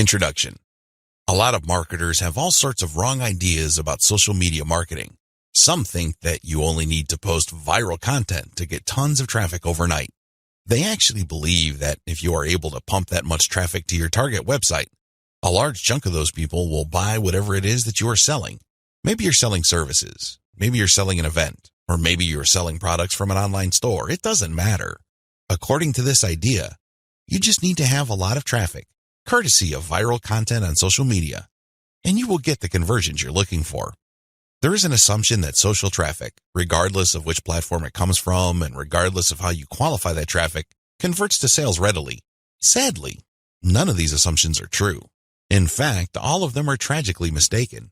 Introduction. A lot of marketers have all sorts of wrong ideas about social media marketing. Some think that you only need to post viral content to get tons of traffic overnight. They actually believe that if you are able to pump that much traffic to your target website, a large chunk of those people will buy whatever it is that you are selling. Maybe you're selling services, maybe you're selling an event, or maybe you're selling products from an online store. It doesn't matter. According to this idea, you just need to have a lot of traffic, courtesy of viral content on social media, and you will get the conversions you're looking for. There is an assumption that social traffic, regardless of which platform it comes from and regardless of how you qualify that traffic, converts to sales readily. Sadly, none of these assumptions are true. In fact, all of them are tragically mistaken.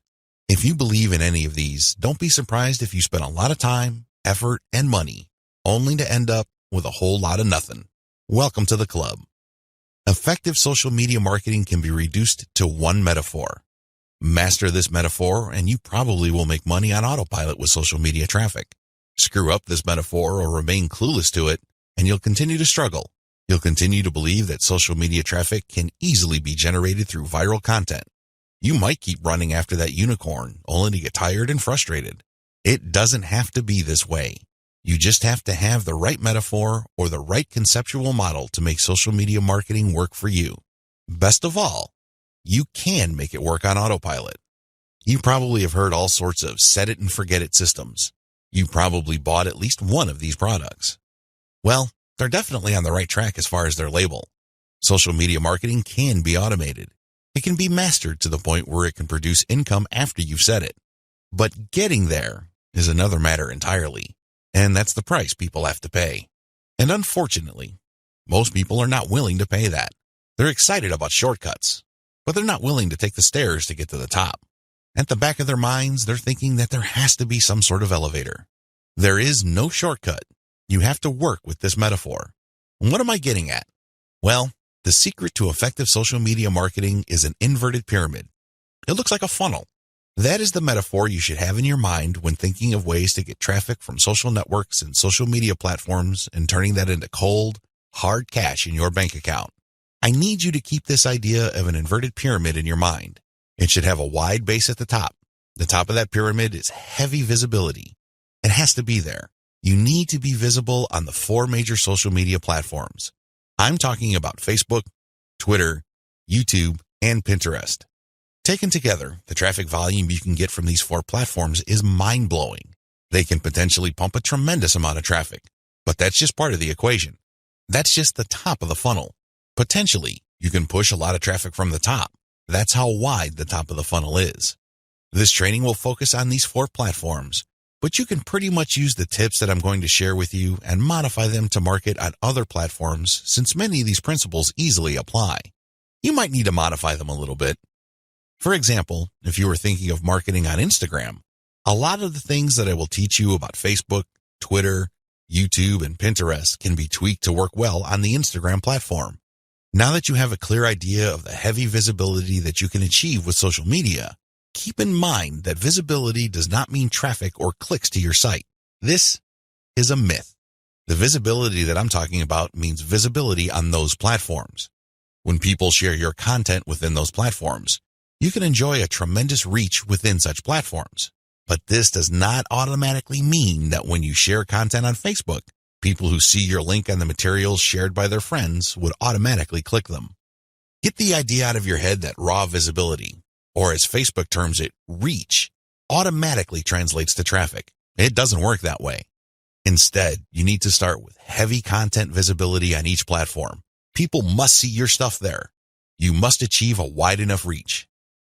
If you believe in any of these, don't be surprised if you spend a lot of time, effort, and money, only to end up with a whole lot of nothing. Welcome to the club. Effective social media marketing can be reduced to one metaphor. Master this metaphor, and you probably will make money on autopilot with social media traffic. Screw up this metaphor or remain clueless to it, and you'll continue to struggle. You'll continue to believe that social media traffic can easily be generated through viral content. You might keep running after that unicorn, only to get tired and frustrated. It doesn't have to be this way. You just have to have the right metaphor or the right conceptual model to make social media marketing work for you. Best of all, you can make it work on autopilot. You probably have heard all sorts of set it and forget it systems. You probably bought at least one of these products. Well, they're definitely on the right track as far as their label. Social media marketing can be automated. It can be mastered to the point where it can produce income after you've set it. But getting there is another matter entirely, and that's the price people have to pay. And unfortunately, most people are not willing to pay that. They're excited about shortcuts, but they're not willing to take the stairs to get to the top. At the back of their minds, they're thinking that there has to be some sort of elevator. There is no shortcut. You have to work with this metaphor. And what am I getting at? Well, the secret to effective social media marketing is an inverted pyramid. It looks like a funnel. That is the metaphor you should have in your mind when thinking of ways to get traffic from social networks and social media platforms and turning that into cold, hard cash in your bank account. I need you to keep this idea of an inverted pyramid in your mind. It should have a wide base at the top. The top of that pyramid is heavy visibility. It has to be there. You need to be visible on the 4 major social media platforms. I'm talking about Facebook, Twitter, YouTube, and Pinterest. Taken together, the traffic volume you can get from these 4 platforms is mind-blowing. They can potentially pump a tremendous amount of traffic, but that's just part of the equation. That's just the top of the funnel. Potentially, you can push a lot of traffic from the top. That's how wide the top of the funnel is. This training will focus on these 4 platforms, but you can pretty much use the tips that I'm going to share with you and modify them to market on other platforms since many of these principles easily apply. You might need to modify them a little bit. For example, if you were thinking of marketing on Instagram, a lot of the things that I will teach you about Facebook, Twitter, YouTube, and Pinterest can be tweaked to work well on the Instagram platform. Now that you have a clear idea of the heavy visibility that you can achieve with social media, keep in mind that visibility does not mean traffic or clicks to your site. This is a myth. The visibility that I'm talking about means visibility on those platforms. When people share your content within those platforms, you can enjoy a tremendous reach within such platforms. But this does not automatically mean that when you share content on Facebook, people who see your link on the materials shared by their friends would automatically click them. Get the idea out of your head that raw visibility, or as Facebook terms it, reach, automatically translates to traffic. It doesn't work that way. Instead, you need to start with heavy content visibility on each platform. People must see your stuff there. You must achieve a wide enough reach.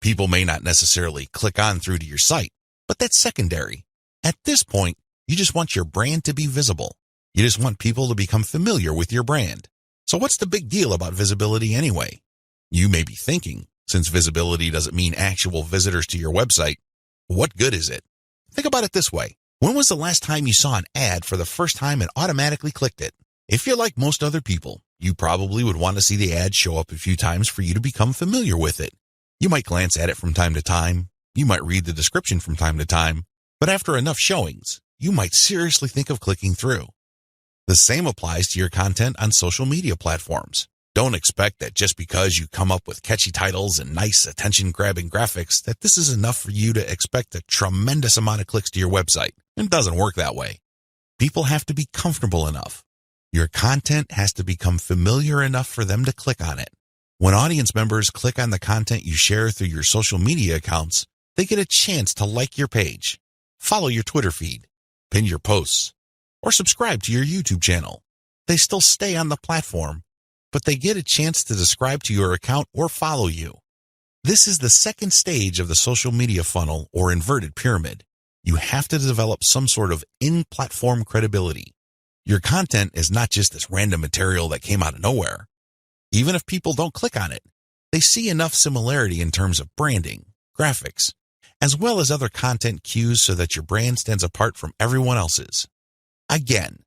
People may not necessarily click on through to your site, but that's secondary. At this point, you just want your brand to be visible. You just want people to become familiar with your brand. So what's the big deal about visibility anyway? You may be thinking, since visibility doesn't mean actual visitors to your website, what good is it? Think about it this way. When was the last time you saw an ad for the first time and automatically clicked it? If you're like most other people, you probably would want to see the ad show up a few times for you to become familiar with it. You might glance at it from time to time. You might read the description from time to time. But after enough showings, you might seriously think of clicking through. The same applies to your content on social media platforms. Don't expect that just because you come up with catchy titles and nice attention-grabbing graphics that this is enough for you to expect a tremendous amount of clicks to your website. It doesn't work that way. People have to be comfortable enough. Your content has to become familiar enough for them to click on it. When audience members click on the content you share through your social media accounts, they get a chance to like your page, follow your Twitter feed, pin your posts, or subscribe to your YouTube channel. They still stay on the platform, but they get a chance to subscribe to your account or follow you. This is the second stage of the social media funnel or inverted pyramid. You have to develop some sort of in-platform credibility. Your content is not just this random material that came out of nowhere. Even if people don't click on it, they see enough similarity in terms of branding, graphics, as well as other content cues so that your brand stands apart from everyone else's. Again,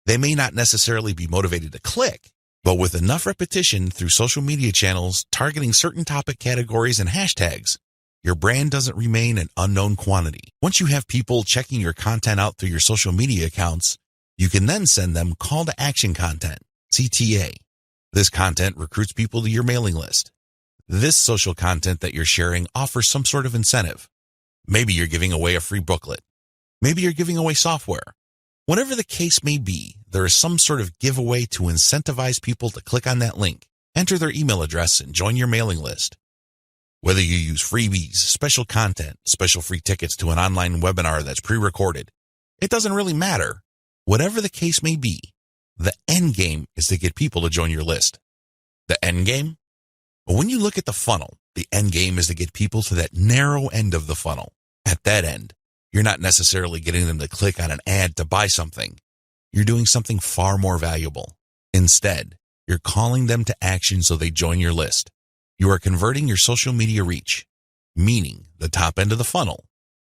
they may not necessarily be motivated to click, but with enough repetition through social media channels targeting certain topic categories and hashtags, your brand doesn't remain an unknown quantity. Once you have people checking your content out through your social media accounts, you can then send them call to action content, CTA. This content recruits people to your mailing list. This social content that you're sharing offers some sort of incentive. Maybe you're giving away a free booklet. Maybe you're giving away software. Whatever the case may be, there is some sort of giveaway to incentivize people to click on that link, enter their email address, and join your mailing list. Whether you use freebies, special content, special free tickets to an online webinar that's pre-recorded, it doesn't really matter. Whatever the case may be, the end game is to get people to join your list. The end game? But when you look at the funnel, the end game is to get people to that narrow end of the funnel. At that end, you're not necessarily getting them to click on an ad to buy something. You're doing something far more valuable. Instead, you're calling them to action so they join your list. You are converting your social media reach, meaning the top end of the funnel,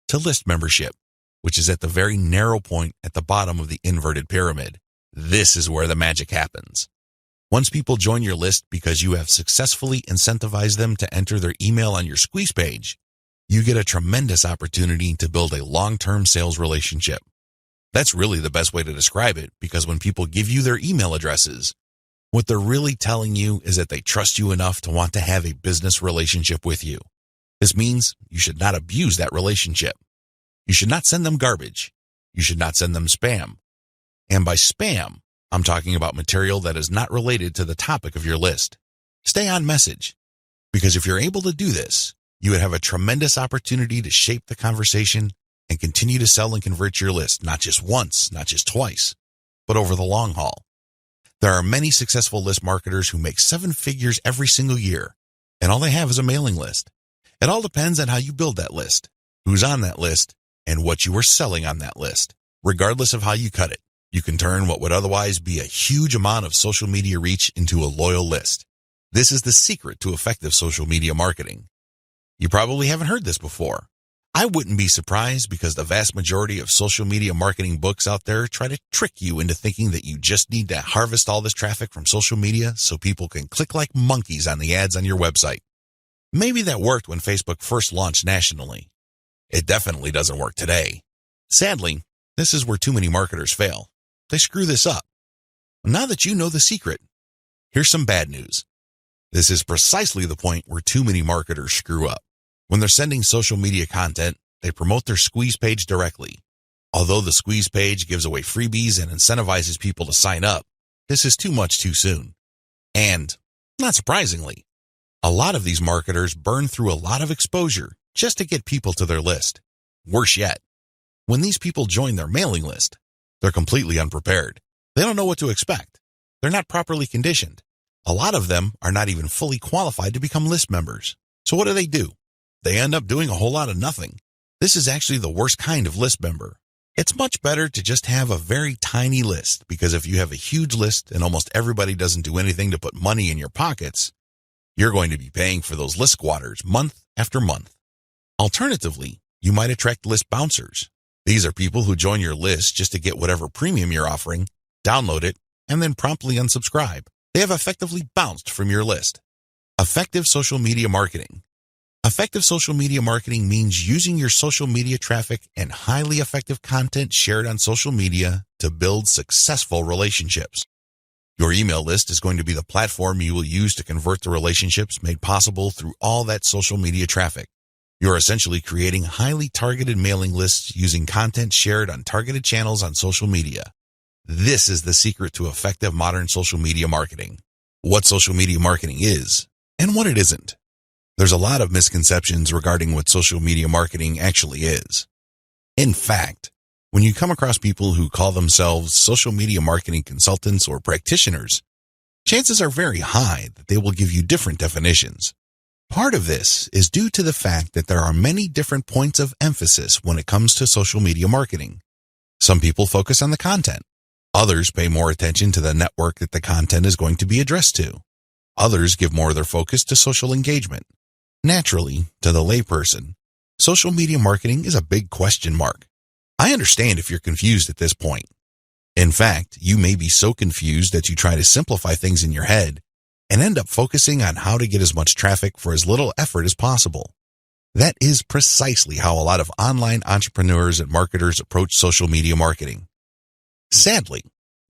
to list membership, which is at the very narrow point at the bottom of the inverted pyramid. This is where the magic happens. Once people join your list because you have successfully incentivized them to enter their email on your squeeze page, you get a tremendous opportunity to build a long-term sales relationship. That's really the best way to describe it, because when people give you their email addresses, what they're really telling you is that they trust you enough to want to have a business relationship with you. This means you should not abuse that relationship. You should not send them garbage. You should not send them spam. And by spam, I'm talking about material that is not related to the topic of your list. Stay on message, because if you're able to do this, you would have a tremendous opportunity to shape the conversation and continue to sell and convert your list, not just once, not just twice, but over the long haul. There are many successful list marketers who make 7 figures every single year, and all they have is a mailing list. It all depends on how you build that list, who's on that list, and what you are selling on that list. Regardless of how you cut it, you can turn what would otherwise be a huge amount of social media reach into a loyal list. This is the secret to effective social media marketing. You probably haven't heard this before. I wouldn't be surprised, because the vast majority of social media marketing books out there try to trick you into thinking that you just need to harvest all this traffic from social media so people can click like monkeys on the ads on your website. Maybe that worked when Facebook first launched nationally. It definitely doesn't work today. Sadly, this is where too many marketers fail. They screw this up. Now that you know the secret, here's some bad news. This is precisely the point where too many marketers screw up. When they're sending social media content, they promote their squeeze page directly. Although the squeeze page gives away freebies and incentivizes people to sign up, this is too much too soon. And, not surprisingly, a lot of these marketers burn through a lot of exposure just to get people to their list. Worse yet, when these people join their mailing list, they're completely unprepared. They don't know what to expect. They're not properly conditioned. A lot of them are not even fully qualified to become list members. So what do? They end up doing a whole lot of nothing. This is actually the worst kind of list member. It's much better to just have a very tiny list, because if you have a huge list and almost everybody doesn't do anything to put money in your pockets, you're going to be paying for those list squatters month after month. Alternatively, you might attract list bouncers. These are people who join your list just to get whatever premium you're offering, download it, and then promptly unsubscribe. They have effectively bounced from your list. Effective social media marketing. Effective social media marketing means using your social media traffic and highly effective content shared on social media to build successful relationships. Your email list is going to be the platform you will use to convert the relationships made possible through all that social media traffic. You're essentially creating highly targeted mailing lists using content shared on targeted channels on social media. This is the secret to effective modern social media marketing. What social media marketing is and what it isn't. There's a lot of misconceptions regarding what social media marketing actually is. In fact, when you come across people who call themselves social media marketing consultants or practitioners, chances are very high that they will give you different definitions. Part of this is due to the fact that there are many different points of emphasis when it comes to social media marketing. Some people focus on the content. Others pay more attention to the network that the content is going to be addressed to. Others give more of their focus to social engagement. Naturally, to the layperson, social media marketing is a big question mark. I understand if you're confused at this point. In fact, you may be so confused that you try to simplify things in your head and end up focusing on how to get as much traffic for as little effort as possible. That is precisely how a lot of online entrepreneurs and marketers approach social media marketing. Sadly,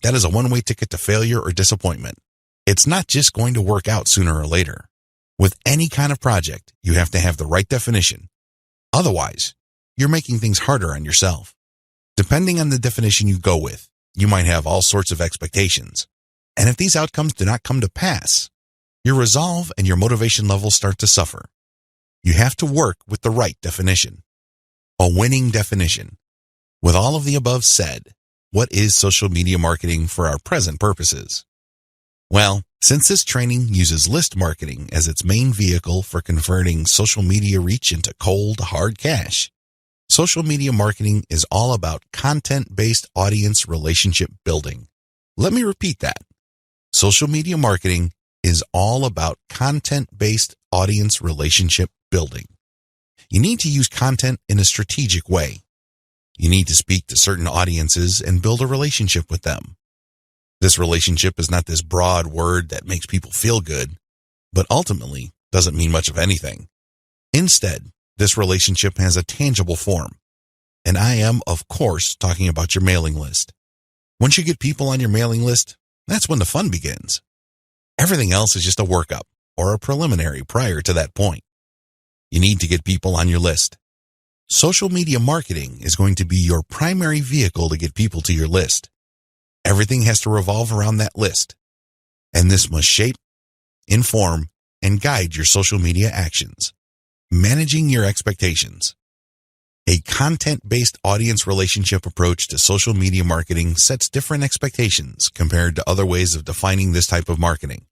that is a one-way ticket to failure or disappointment. It's not just going to work out sooner or later. With any kind of project, you have to have the right definition. Otherwise, you're making things harder on yourself. Depending on the definition you go with, you might have all sorts of expectations. And if these outcomes do not come to pass, your resolve and your motivation levels start to suffer. You have to work with the right definition. A winning definition. With all of the above said, what is social media marketing for our present purposes? Well, since this training uses list marketing as its main vehicle for converting social media reach into cold, hard cash, social media marketing is all about content-based audience relationship building. Let me repeat that. Social media marketing is all about content-based audience relationship building. You need to use content in a strategic way. You need to speak to certain audiences and build a relationship with them. This relationship is not this broad word that makes people feel good, but ultimately doesn't mean much of anything. Instead, this relationship has a tangible form. And I am, of course, talking about your mailing list. Once you get people on your mailing list, that's when the fun begins. Everything else is just a workup or a preliminary prior to that point. You need to get people on your list. Social media marketing is going to be your primary vehicle to get people to your list. Everything has to revolve around that list. And this must shape, inform, and guide your social media actions. Managing your expectations. A content-based audience relationship approach to social media marketing sets different expectations compared to other ways of defining this type of marketing.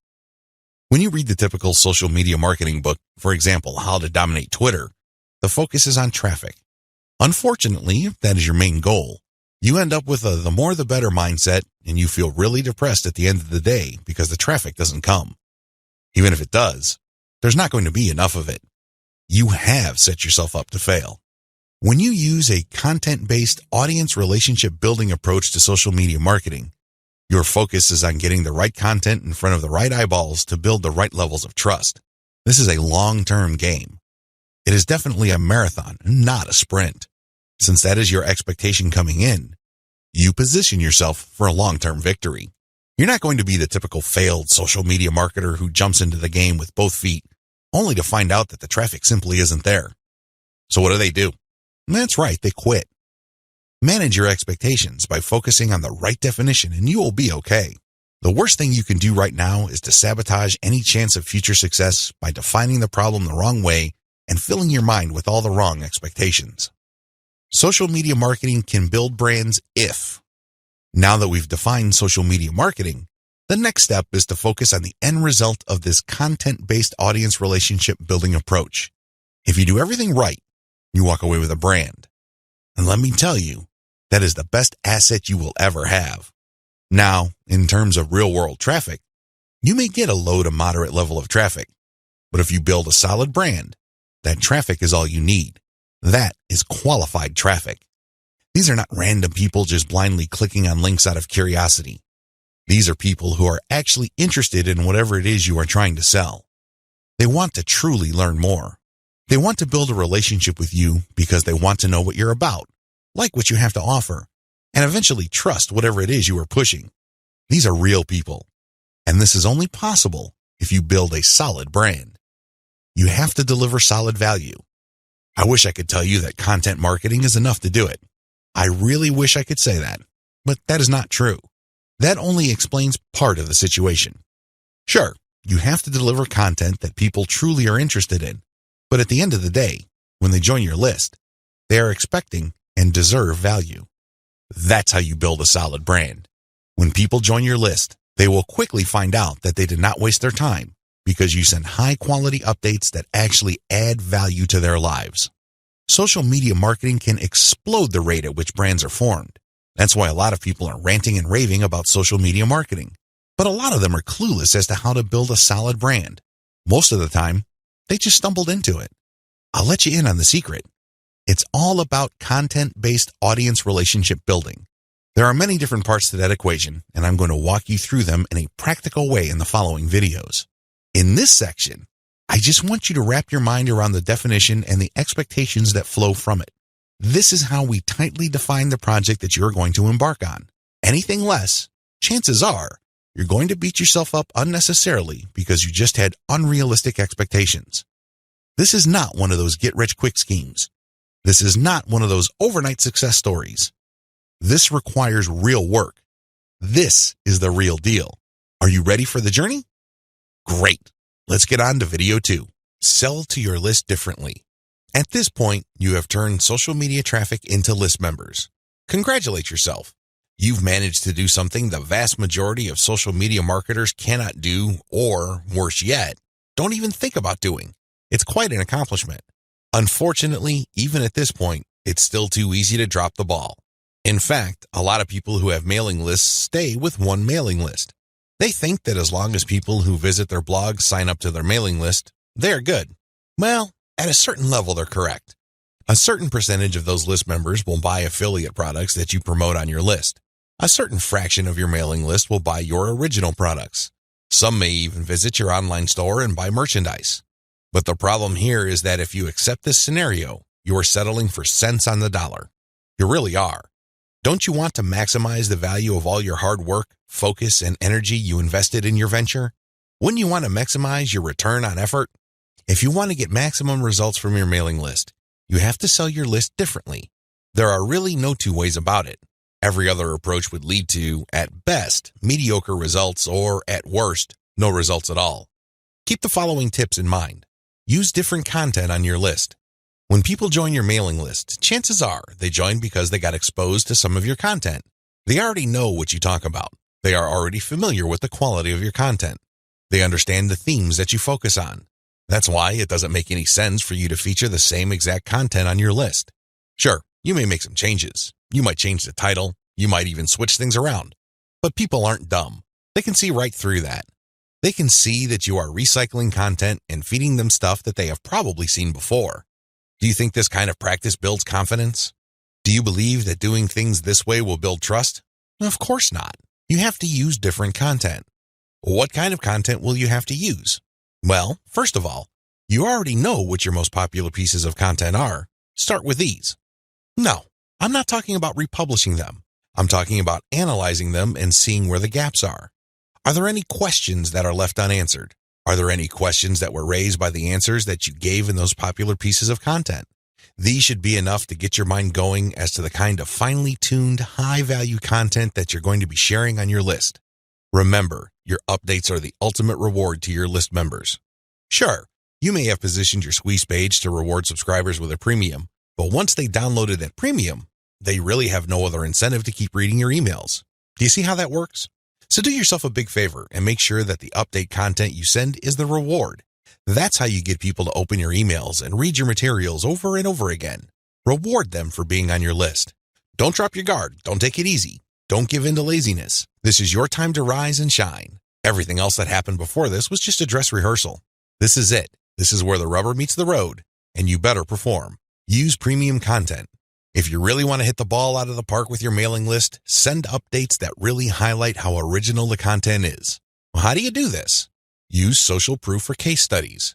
When you read the typical social media marketing book, for example, How to Dominate Twitter, the focus is on traffic. Unfortunately, if that is your main goal, you end up with a the more the better mindset and you feel really depressed at the end of the day because the traffic doesn't come. Even if it does, there's not going to be enough of it. You have set yourself up to fail. When you use a content-based audience relationship building approach to social media marketing, your focus is on getting the right content in front of the right eyeballs to build the right levels of trust. This is a long-term game. It is definitely a marathon, not a sprint. Since that is your expectation coming in, you position yourself for a long-term victory. You're not going to be the typical failed social media marketer who jumps into the game with both feet, only to find out that the traffic simply isn't there. So what do? That's right, they quit. Manage your expectations by focusing on the right definition and you will be okay. The worst thing you can do right now is to sabotage any chance of future success by defining the problem the wrong way and filling your mind with all the wrong expectations. Social media marketing can build brands if. Now that we've defined social media marketing, the next step is to focus on the end result of this content-based audience relationship building approach. If you do everything right, you walk away with a brand. And let me tell you, that is the best asset you will ever have. Now, in terms of real-world traffic, you may get a low to moderate level of traffic. But if you build a solid brand, that traffic is all you need. That is qualified traffic. These are not random people just blindly clicking on links out of curiosity. These are people who are actually interested in whatever it is you are trying to sell. They want to truly learn more. They want to build a relationship with you because they want to know what you're about, like what you have to offer, and eventually trust whatever it is you are pushing. These are real people. And this is only possible if you build a solid brand. You have to deliver solid value. I wish I could tell you that content marketing is enough to do it. I really wish I could say that, but that is not true. That only explains part of the situation. Sure, you have to deliver content that people truly are interested in, but at the end of the day, when they join your list, they are expecting and deserve value. That's how you build a solid brand. When people join your list, they will quickly find out that they did not waste their time because you send high-quality updates that actually add value to their lives. Social media marketing can explode the rate at which brands are formed. That's why a lot of people are ranting and raving about social media marketing. But a lot of them are clueless as to how to build a solid brand. Most of the time, they just stumbled into it. I'll let you in on the secret. It's all about content-based audience relationship building. There are many different parts to that equation, and I'm going to walk you through them in a practical way in the following videos. In this section, I just want you to wrap your mind around the definition and the expectations that flow from it. This is how we tightly define the project that you're going to embark on. Anything less, chances are, you're going to beat yourself up unnecessarily because you just had unrealistic expectations. This is not one of those get-rich-quick schemes. This is not one of those overnight success stories. This requires real work. This is the real deal. Are you ready for the journey? Great. Let's get on to video 2. Sell to your list differently. At this point, you have turned social media traffic into list members. Congratulate yourself. You've managed to do something the vast majority of social media marketers cannot do, or, worse yet, don't even think about doing. It's quite an accomplishment. Unfortunately, even at this point, it's still too easy to drop the ball. In fact, a lot of people who have mailing lists stay with one mailing list. They think that as long as people who visit their blog sign up to their mailing list, they're good. Well, at a certain level, they're correct. A certain percentage of those list members will buy affiliate products that you promote on your list. A certain fraction of your mailing list will buy your original products. Some may even visit your online store and buy merchandise. But the problem here is that if you accept this scenario, you are settling for cents on the dollar. You really are. Don't you want to maximize the value of all your hard work, focus, and energy you invested in your venture? Wouldn't you want to maximize your return on effort? If you want to get maximum results from your mailing list, you have to sell your list differently. There are really no two ways about it. Every other approach would lead to, at best, mediocre results or, at worst, no results at all. Keep the following tips in mind. Use different content on your list. When people join your mailing list, chances are they join because they got exposed to some of your content. They already know what you talk about. They are already familiar with the quality of your content. They understand the themes that you focus on. That's why it doesn't make any sense for you to feature the same exact content on your list. Sure, you may make some changes. You might change the title. You might even switch things around. But people aren't dumb. They can see right through that. They can see that you are recycling content and feeding them stuff that they have probably seen before. Do you think this kind of practice builds confidence? Do you believe that doing things this way will build trust? Of course not. You have to use different content. What kind of content will you have to use? Well, first of all, you already know what your most popular pieces of content are. Start with these. No, I'm not talking about republishing them. I'm talking about analyzing them and seeing where the gaps are. Are there any questions that are left unanswered? Are there any questions that were raised by the answers that you gave in those popular pieces of content? These should be enough to get your mind going as to the kind of finely tuned, high-value content that you're going to be sharing on your list. Remember, your updates are the ultimate reward to your list members. Sure, you may have positioned your squeeze page to reward subscribers with a premium, but once they downloaded that premium, they really have no other incentive to keep reading your emails. Do you see how that works? So do yourself a big favor and make sure that the update content you send is the reward. That's how you get people to open your emails and read your materials over and over again. Reward them for being on your list. Don't drop your guard. Don't take it easy. Don't give in to laziness. This is your time to rise and shine. Everything else that happened before this was just a dress rehearsal. This is it. This is where the rubber meets the road, and you better perform. Use premium content. If you really want to hit the ball out of the park with your mailing list, send updates that really highlight how original the content is. Well, how do you do this? Use social proof for case studies.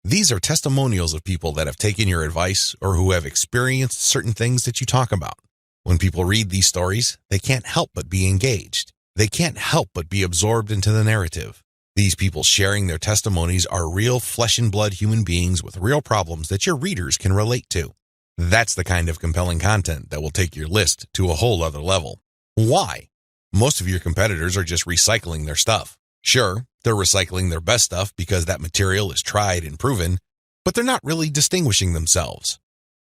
These are testimonials of people that have taken your advice or who have experienced certain things that you talk about. When people read these stories, they can't help but be engaged. They can't help but be absorbed into the narrative. These people sharing their testimonies are real flesh and blood human beings with real problems that your readers can relate to. That's the kind of compelling content that will take your list to a whole other level. Why? Most of your competitors are just recycling their stuff. Sure, they're recycling their best stuff because that material is tried and proven, but they're not really distinguishing themselves.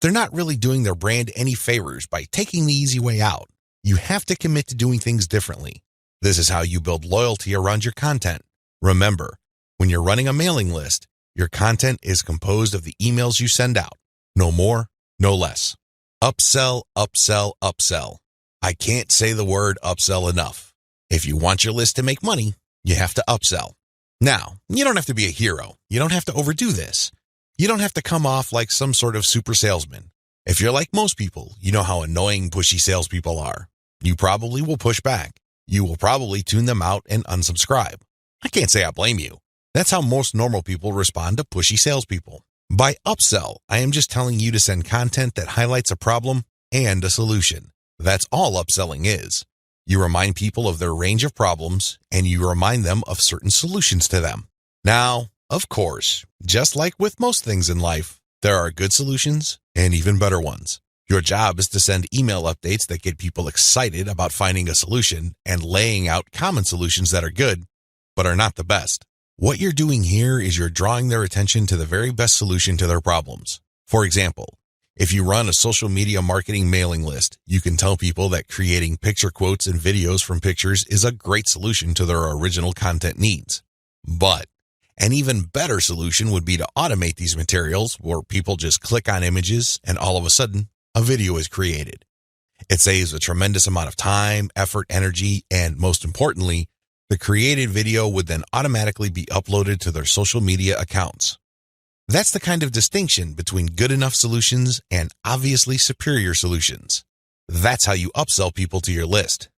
They're not really doing their brand any favors by taking the easy way out. You have to commit to doing things differently. This is how you build loyalty around your content. Remember, when you're running a mailing list, your content is composed of the emails you send out. No more, no less. Upsell, upsell, upsell. I can't say the word upsell enough. If you want your list to make money, you have to upsell. Now, you don't have to be a hero. You don't have to overdo this. You don't have to come off like some sort of super salesman. If you're like most people, you know how annoying, pushy salespeople are. You probably will push back. You will probably tune them out and unsubscribe. I can't say I blame you. That's how most normal people respond to pushy salespeople. By upsell, I am just telling you to send content that highlights a problem and a solution. That's all upselling is. You remind people of their range of problems, and you remind them of certain solutions to them. Now, of course, just like with most things in life, there are good solutions and even better ones. Your job is to send email updates that get people excited about finding a solution and laying out common solutions that are good, but are not the best. What you're doing here is you're drawing their attention to the very best solution to their problems. For example, if you run a social media marketing mailing list, you can tell people that creating picture quotes and videos from pictures is a great solution to their original content needs. But an even better solution would be to automate these materials where people just click on images and all of a sudden, a video is created. It saves a tremendous amount of time, effort, energy, and most importantly, the created video would then automatically be uploaded to their social media accounts. That's the kind of distinction between good enough solutions and obviously superior solutions. That's how you upsell people to your list.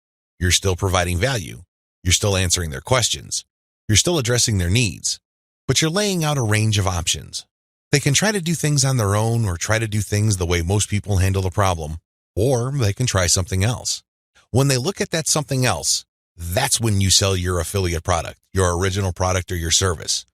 You're still providing value. You're still answering their questions. You're still addressing their needs. But you're laying out a range of options. They can try to do things on their own or try to do things the way most people handle the problem, or they can try something else. When they look at that something else, that's when you sell your affiliate product, your original product, or your service.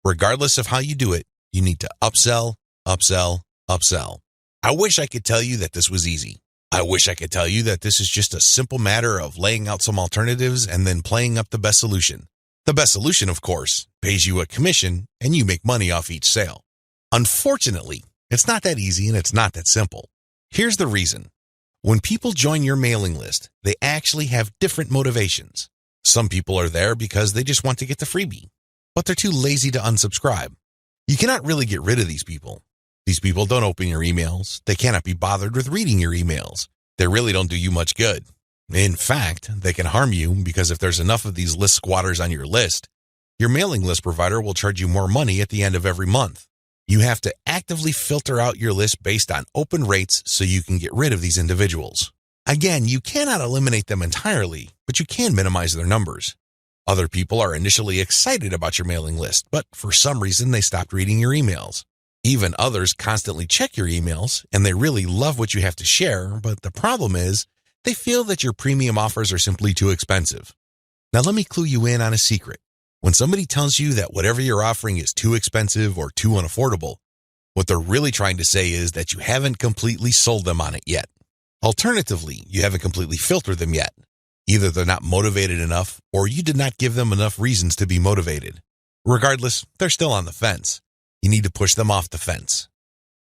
Regardless of how you do it, you need to upsell, upsell, upsell. I wish I could tell you that this was easy. I wish I could tell you that this is just a simple matter of laying out some alternatives and then playing up the best solution. The best solution, of course, pays you a commission and you make money off each sale. Unfortunately, it's not that easy and it's not that simple. Here's the reason. When people join your mailing list, they actually have different motivations. Some people are there because they just want to get the freebie, but they're too lazy to unsubscribe. You cannot really get rid of these people. These people don't open your emails. They cannot be bothered with reading your emails. They really don't do you much good. In fact, they can harm you because if there's enough of these list squatters on your list, your mailing list provider will charge you more money at the end of every month. You have to actively filter out your list based on open rates so you can get rid of these individuals. Again, you cannot eliminate them entirely, but you can minimize their numbers. Other people are initially excited about your mailing list, but for some reason they stopped reading your emails. Even others constantly check your emails, and they really love what you have to share, but the problem is they feel that your premium offers are simply too expensive. Now let me clue you in on a secret. When somebody tells you that whatever you're offering is too expensive or too unaffordable, what they're really trying to say is that you haven't completely sold them on it yet. Alternatively, you haven't completely filtered them yet. Either they're not motivated enough or you did not give them enough reasons to be motivated. Regardless, they're still on the fence. You need to push them off the fence.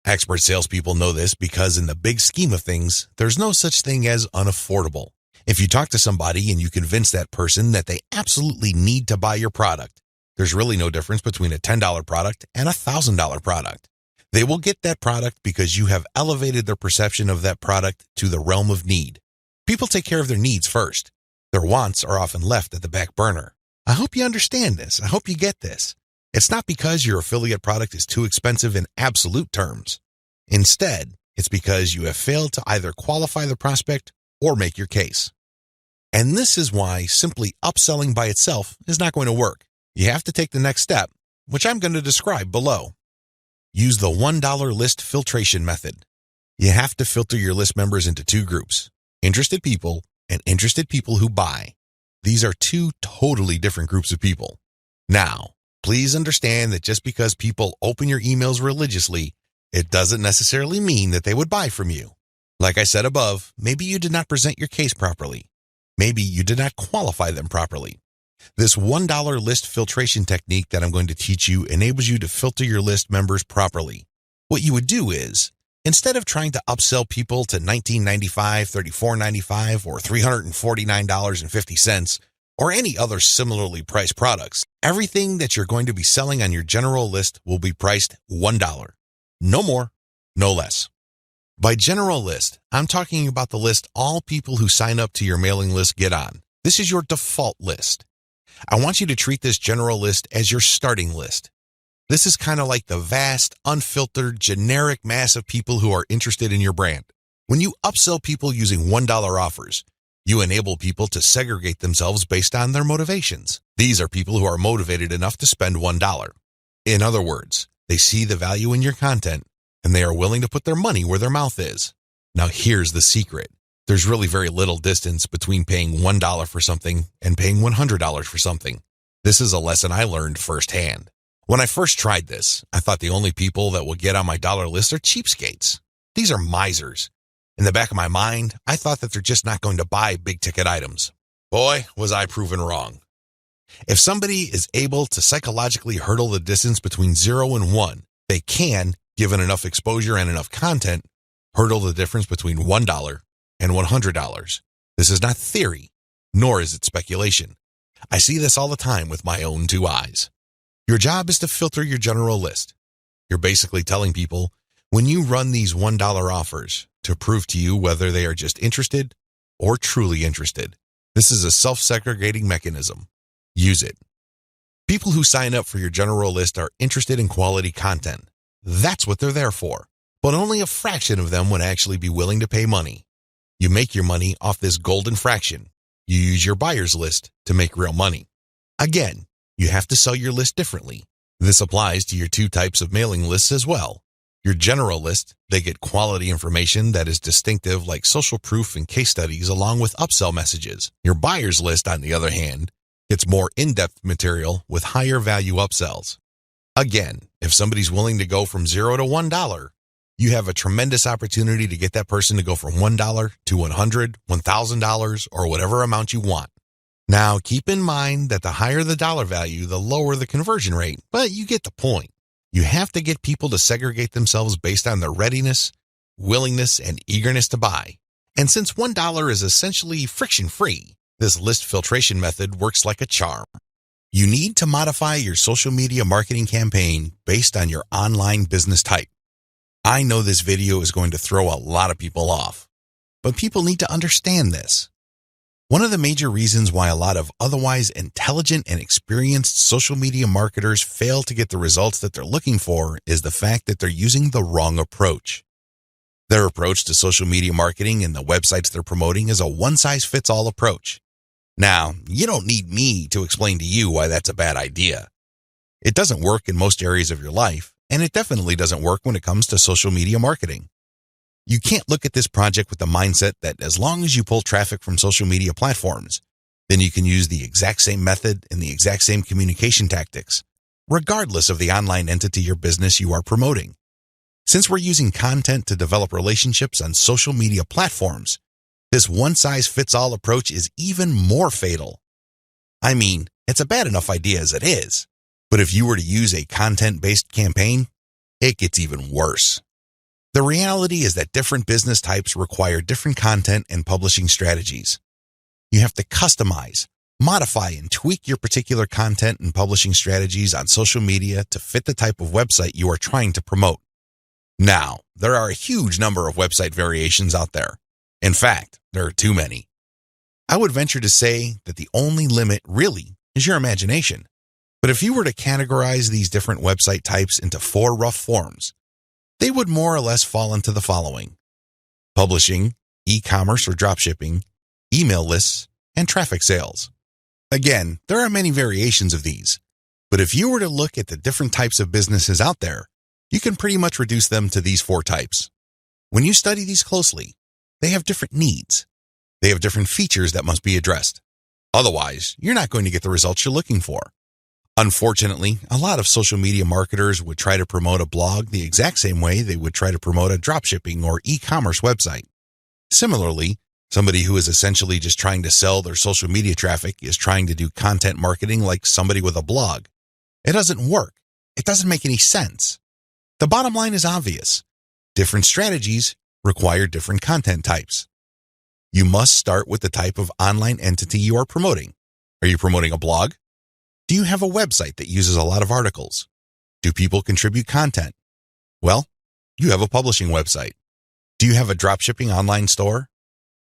Expert salespeople know this because in the big scheme of things, there's no such thing as unaffordable. If you talk to somebody and you convince that person that they absolutely need to buy your product, there's really no difference between a $10 product and a $1,000 product. They will get that product because you have elevated their perception of that product to the realm of need. People take care of their needs first. Their wants are often left at the back burner. I hope you understand this. I hope you get this. It's not because your affiliate product is too expensive in absolute terms. Instead, it's because you have failed to either qualify the prospect or make your case. And this is why simply upselling by itself is not going to work. You have to take the next step, which I'm going to describe below. Use the $1 list filtration method. You have to filter your list members into two groups, interested people and interested people who buy. These are two totally different groups of people. Now, please understand that just because people open your emails religiously, it doesn't necessarily mean that they would buy from you. Like I said above, maybe you did not present your case properly. Maybe you did not qualify them properly. This $1 list filtration technique that I'm going to teach you enables you to filter your list members properly. What you would do is, instead of trying to upsell people to $19.95, $34.95, or $349.50, or any other similarly priced products, everything that you're going to be selling on your general list will be priced $1. No more, no less. By general list, I'm talking about the list all people who sign up to your mailing list get on. This is your default list. I want you to treat this general list as your starting list. This is kind of like the vast, unfiltered, generic mass of people who are interested in your brand. When you upsell people using $1 offers, you enable people to segregate themselves based on their motivations. These are people who are motivated enough to spend $1. In other words, they see the value in your content, and they are willing to put their money where their mouth is. Now here's the secret. There's really very little distance between paying $1 for something and paying $100 for something. This is a lesson I learned firsthand. When I first tried this, I thought the only people that will get on my dollar list are cheapskates. These are misers. In the back of my mind, I thought that they're just not going to buy big-ticket items. Boy, was I proven wrong. If somebody is able to psychologically hurdle the distance between 0 and 1, they can, given enough exposure and enough content, hurdle the difference between $1 and $100. This is not theory, nor is it speculation. I see this all the time with my own two eyes. Your job is to filter your general list. You're basically telling people, when you run these $1 offers, to prove to you whether they are just interested or truly interested. This is a self-segregating mechanism. Use it. People who sign up for your general list are interested in quality content. That's what they're there for. But only a fraction of them would actually be willing to pay money. You make your money off this golden fraction. You use your buyer's list to make real money. Again, you have to sell your list differently. This applies to your two types of mailing lists as well. Your general list, they get quality information that is distinctive like social proof and case studies along with upsell messages. Your buyer's list, on the other hand, gets more in-depth material with higher value upsells. Again, if somebody's willing to go from 0 to $1, you have a tremendous opportunity to get that person to go from $1 to $100, $1,000, or whatever amount you want. Now, keep in mind that the higher the dollar value, the lower the conversion rate, but you get the point. You have to get people to segregate themselves based on their readiness, willingness, and eagerness to buy. And since $1 is essentially friction-free, this list filtration method works like a charm. You need to modify your social media marketing campaign based on your online business type. I know this video is going to throw a lot of people off, but people need to understand this. One of the major reasons why a lot of otherwise intelligent and experienced social media marketers fail to get the results that they're looking for is the fact that they're using the wrong approach. Their approach to social media marketing and the websites they're promoting is a one-size-fits-all approach. Now, you don't need me to explain to you why that's a bad idea. It doesn't work in most areas of your life, and it definitely doesn't work when it comes to social media marketing. You can't look at this project with the mindset that as long as you pull traffic from social media platforms, then you can use the exact same method and the exact same communication tactics, regardless of the online entity or business you are promoting. Since we're using content to develop relationships on social media platforms, this one-size-fits-all approach is even more fatal. I mean, it's a bad enough idea as it is, but if you were to use a content-based campaign, it gets even worse. The reality is that different business types require different content and publishing strategies. You have to customize, modify, and tweak your particular content and publishing strategies on social media to fit the type of website you are trying to promote. Now, there are a huge number of website variations out there. In fact, there are too many. I would venture to say that the only limit really is your imagination. But if you were to categorize these different website types into 4 rough forms, they would more or less fall into the following: publishing, e-commerce or dropshipping, email lists, and traffic sales. Again, there are many variations of these, but if you were to look at the different types of businesses out there, you can pretty much reduce them to these 4 types. When you study these closely, they have different needs. They have different features that must be addressed. Otherwise, you're not going to get the results you're looking for. Unfortunately, a lot of social media marketers would try to promote a blog the exact same way they would try to promote a dropshipping or e-commerce website. Similarly, somebody who is essentially just trying to sell their social media traffic is trying to do content marketing like somebody with a blog. It doesn't work. It doesn't make any sense. The bottom line is obvious. Different strategies require different content types. You must start with the type of online entity you are promoting. Are you promoting a blog? Do you have a website that uses a lot of articles? Do people contribute content? Well, you have a publishing website. Do you have a dropshipping online store?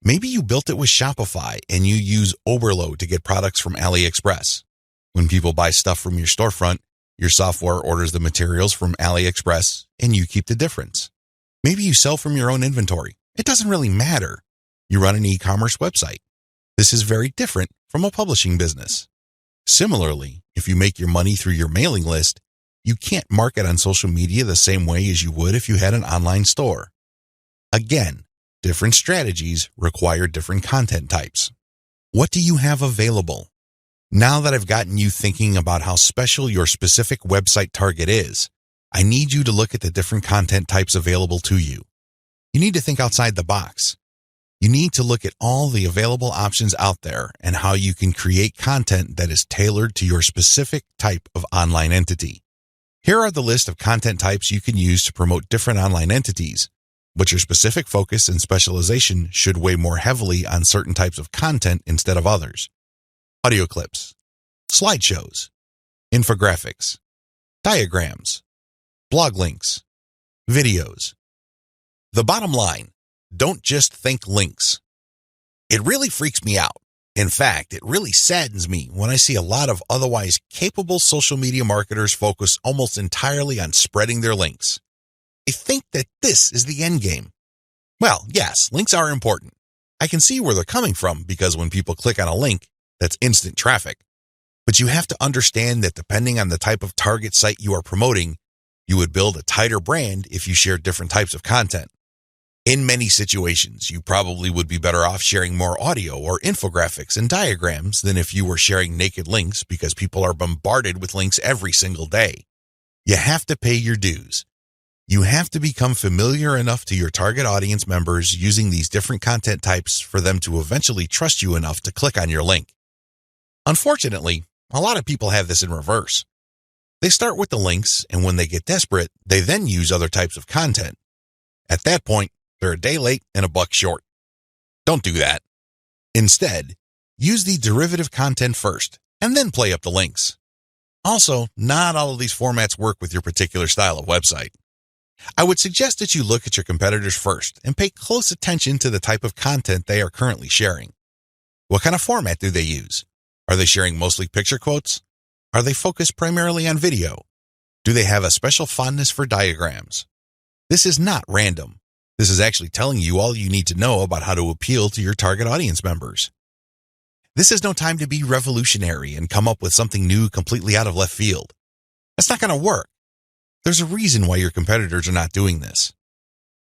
Maybe you built it with Shopify and you use Oberlo to get products from AliExpress. When people buy stuff from your storefront, your software orders the materials from AliExpress and you keep the difference. Maybe you sell from your own inventory. It doesn't really matter. You run an e-commerce website. This is very different from a publishing business. Similarly, if you make your money through your mailing list, you can't market on social media the same way as you would if you had an online store. Again, different strategies require different content types. What do you have available? Now that I've gotten you thinking about how special your specific website target is, I need you to look at the different content types available to you. You need to think outside the box. You need to look at all the available options out there and how you can create content that is tailored to your specific type of online entity. Here are the list of content types you can use to promote different online entities, but your specific focus and specialization should weigh more heavily on certain types of content instead of others. Audio clips, slideshows, infographics, diagrams, blog links, videos. The bottom line, don't just think links. It really freaks me out. In fact, it really saddens me when I see a lot of otherwise capable social media marketers focus almost entirely on spreading their links. They think that this is the end game. Well, yes, links are important. I can see where they're coming from because when people click on a link, that's instant traffic. But you have to understand that depending on the type of target site you are promoting, you would build a tighter brand if you share different types of content. In many situations, you probably would be better off sharing more audio or infographics and diagrams than if you were sharing naked links because people are bombarded with links every single day. You have to pay your dues. You have to become familiar enough to your target audience members using these different content types for them to eventually trust you enough to click on your link. Unfortunately, a lot of people have this in reverse. They start with the links, and when they get desperate, they then use other types of content. At that point, they're a day late and a buck short. Don't do that. Instead, use the derivative content first, and then play up the links. Also, not all of these formats work with your particular style of website. I would suggest that you look at your competitors first and pay close attention to the type of content they are currently sharing. What kind of format do they use? Are they sharing mostly picture quotes? Are they focused primarily on video? Do they have a special fondness for diagrams? This is not random. This is actually telling you all you need to know about how to appeal to your target audience members. This is no time to be revolutionary and come up with something new completely out of left field. That's not going to work. There's a reason why your competitors are not doing this.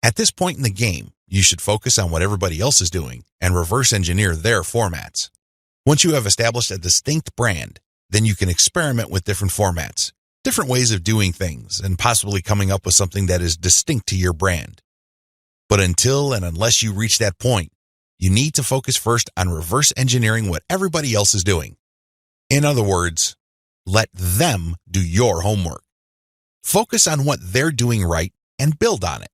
At this point in the game, you should focus on what everybody else is doing and reverse engineer their formats. Once you have established a distinct brand, then you can experiment with different formats, different ways of doing things, and possibly coming up with something that is distinct to your brand. But until and unless you reach that point, you need to focus first on reverse engineering what everybody else is doing. In other words, let them do your homework. Focus on what they're doing right and build on it.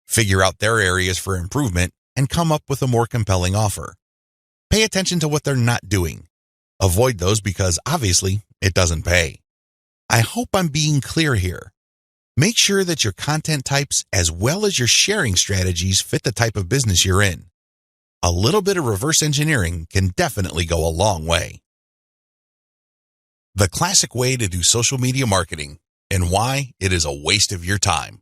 Figure out their areas for improvement and come up with a more compelling offer. Pay attention to what they're not doing. Avoid those because obviously it doesn't pay. I hope I'm being clear here. Make sure that your content types as well as your sharing strategies fit the type of business you're in. A little bit of reverse engineering can definitely go a long way. The classic way to do social media marketing and why it is a waste of your time.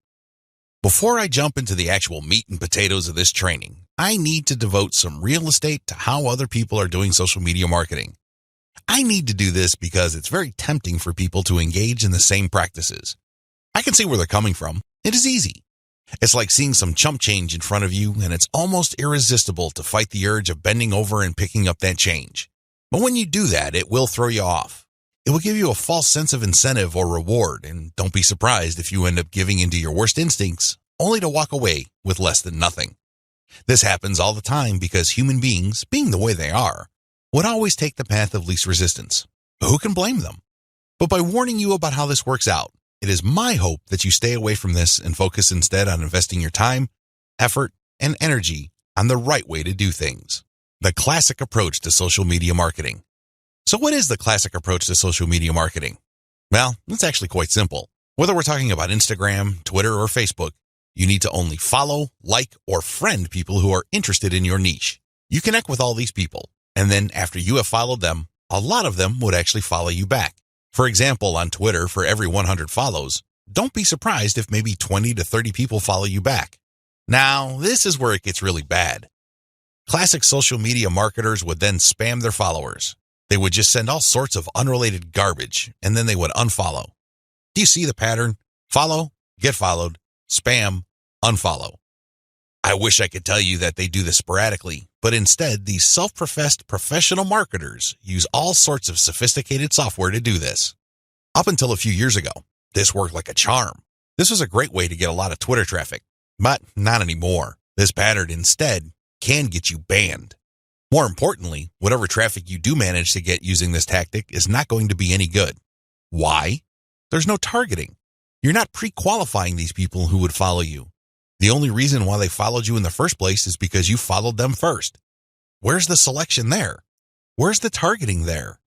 Before I jump into the actual meat and potatoes of this training, I need to devote some real estate to how other people are doing social media marketing. I need to do this because it's very tempting for people to engage in the same practices. I can see where they're coming from. It is easy. It's like seeing some chump change in front of you, and it's almost irresistible to fight the urge of bending over and picking up that change. But when you do that, it will throw you off. It will give you a false sense of incentive or reward, and don't be surprised if you end up giving into your worst instincts only to walk away with less than nothing. This happens all the time because human beings, being the way they are, would always take the path of least resistance. Who can blame them? But by warning you about how this works out, it is my hope that you stay away from this and focus instead on investing your time, effort, and energy on the right way to do things. The classic approach to social media marketing. So what is the classic approach to social media marketing? Well, it's actually quite simple. Whether we're talking about Instagram, Twitter, or Facebook, you need to only follow, like, or friend people who are interested in your niche. You connect with all these people, and then after you have followed them, a lot of them would actually follow you back. For example, on Twitter, for every 100 follows, don't be surprised if maybe 20 to 30 people follow you back. Now, this is where it gets really bad. Classic social media marketers would then spam their followers. They would just send all sorts of unrelated garbage, and then they would unfollow. Do you see the pattern? Follow, get followed, spam, unfollow. I wish I could tell you that they do this sporadically, but instead, these self-professed professional marketers use all sorts of sophisticated software to do this. Up until a few years ago, this worked like a charm. This was a great way to get a lot of Twitter traffic, but not anymore. This pattern instead can get you banned. More importantly, whatever traffic you do manage to get using this tactic is not going to be any good. Why? There's no targeting. You're not pre-qualifying these people who would follow you. The only reason why they followed you in the first place is because you followed them first. Where's the selection there? Where's the targeting there?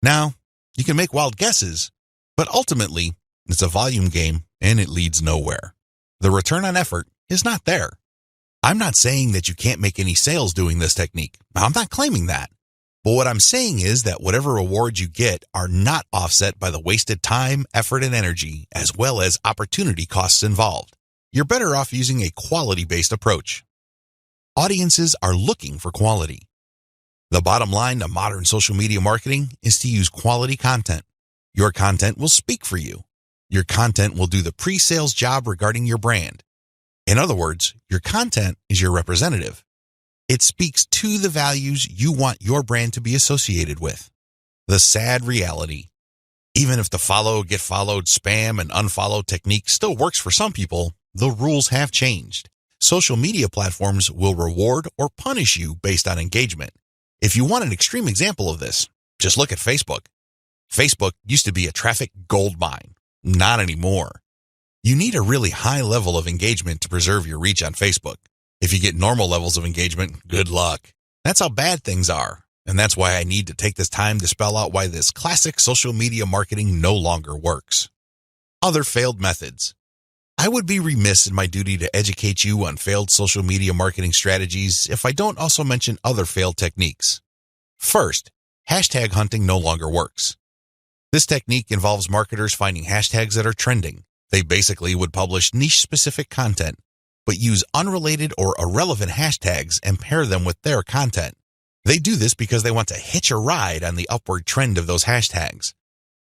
Now, you can make wild guesses, but ultimately, it's a volume game and it leads nowhere. The return on effort is not there. I'm not saying that you can't make any sales doing this technique. I'm not claiming that. But what I'm saying is that whatever rewards you get are not offset by the wasted time, effort, and energy, as well as opportunity costs involved. You're better off using a quality-based approach. Audiences are looking for quality. The bottom line to modern social media marketing is to use quality content. Your content will speak for you. Your content will do the pre-sales job regarding your brand. In other words, your content is your representative. It speaks to the values you want your brand to be associated with. The sad reality, even if the follow, get followed, spam, and unfollow technique still works for some people, the rules have changed. Social media platforms will reward or punish you based on engagement. If you want an extreme example of this, just look at Facebook. Facebook used to be a traffic goldmine. Not anymore. You need a really high level of engagement to preserve your reach on Facebook. If you get normal levels of engagement, good luck. That's how bad things are. And that's why I need to take this time to spell out why this classic social media marketing no longer works. Other failed methods. I would be remiss in my duty to educate you on failed social media marketing strategies if I don't also mention other failed techniques. First, hashtag hunting no longer works. This technique involves marketers finding hashtags that are trending. They basically would publish niche-specific content, but use unrelated or irrelevant hashtags and pair them with their content. They do this because they want to hitch a ride on the upward trend of those hashtags.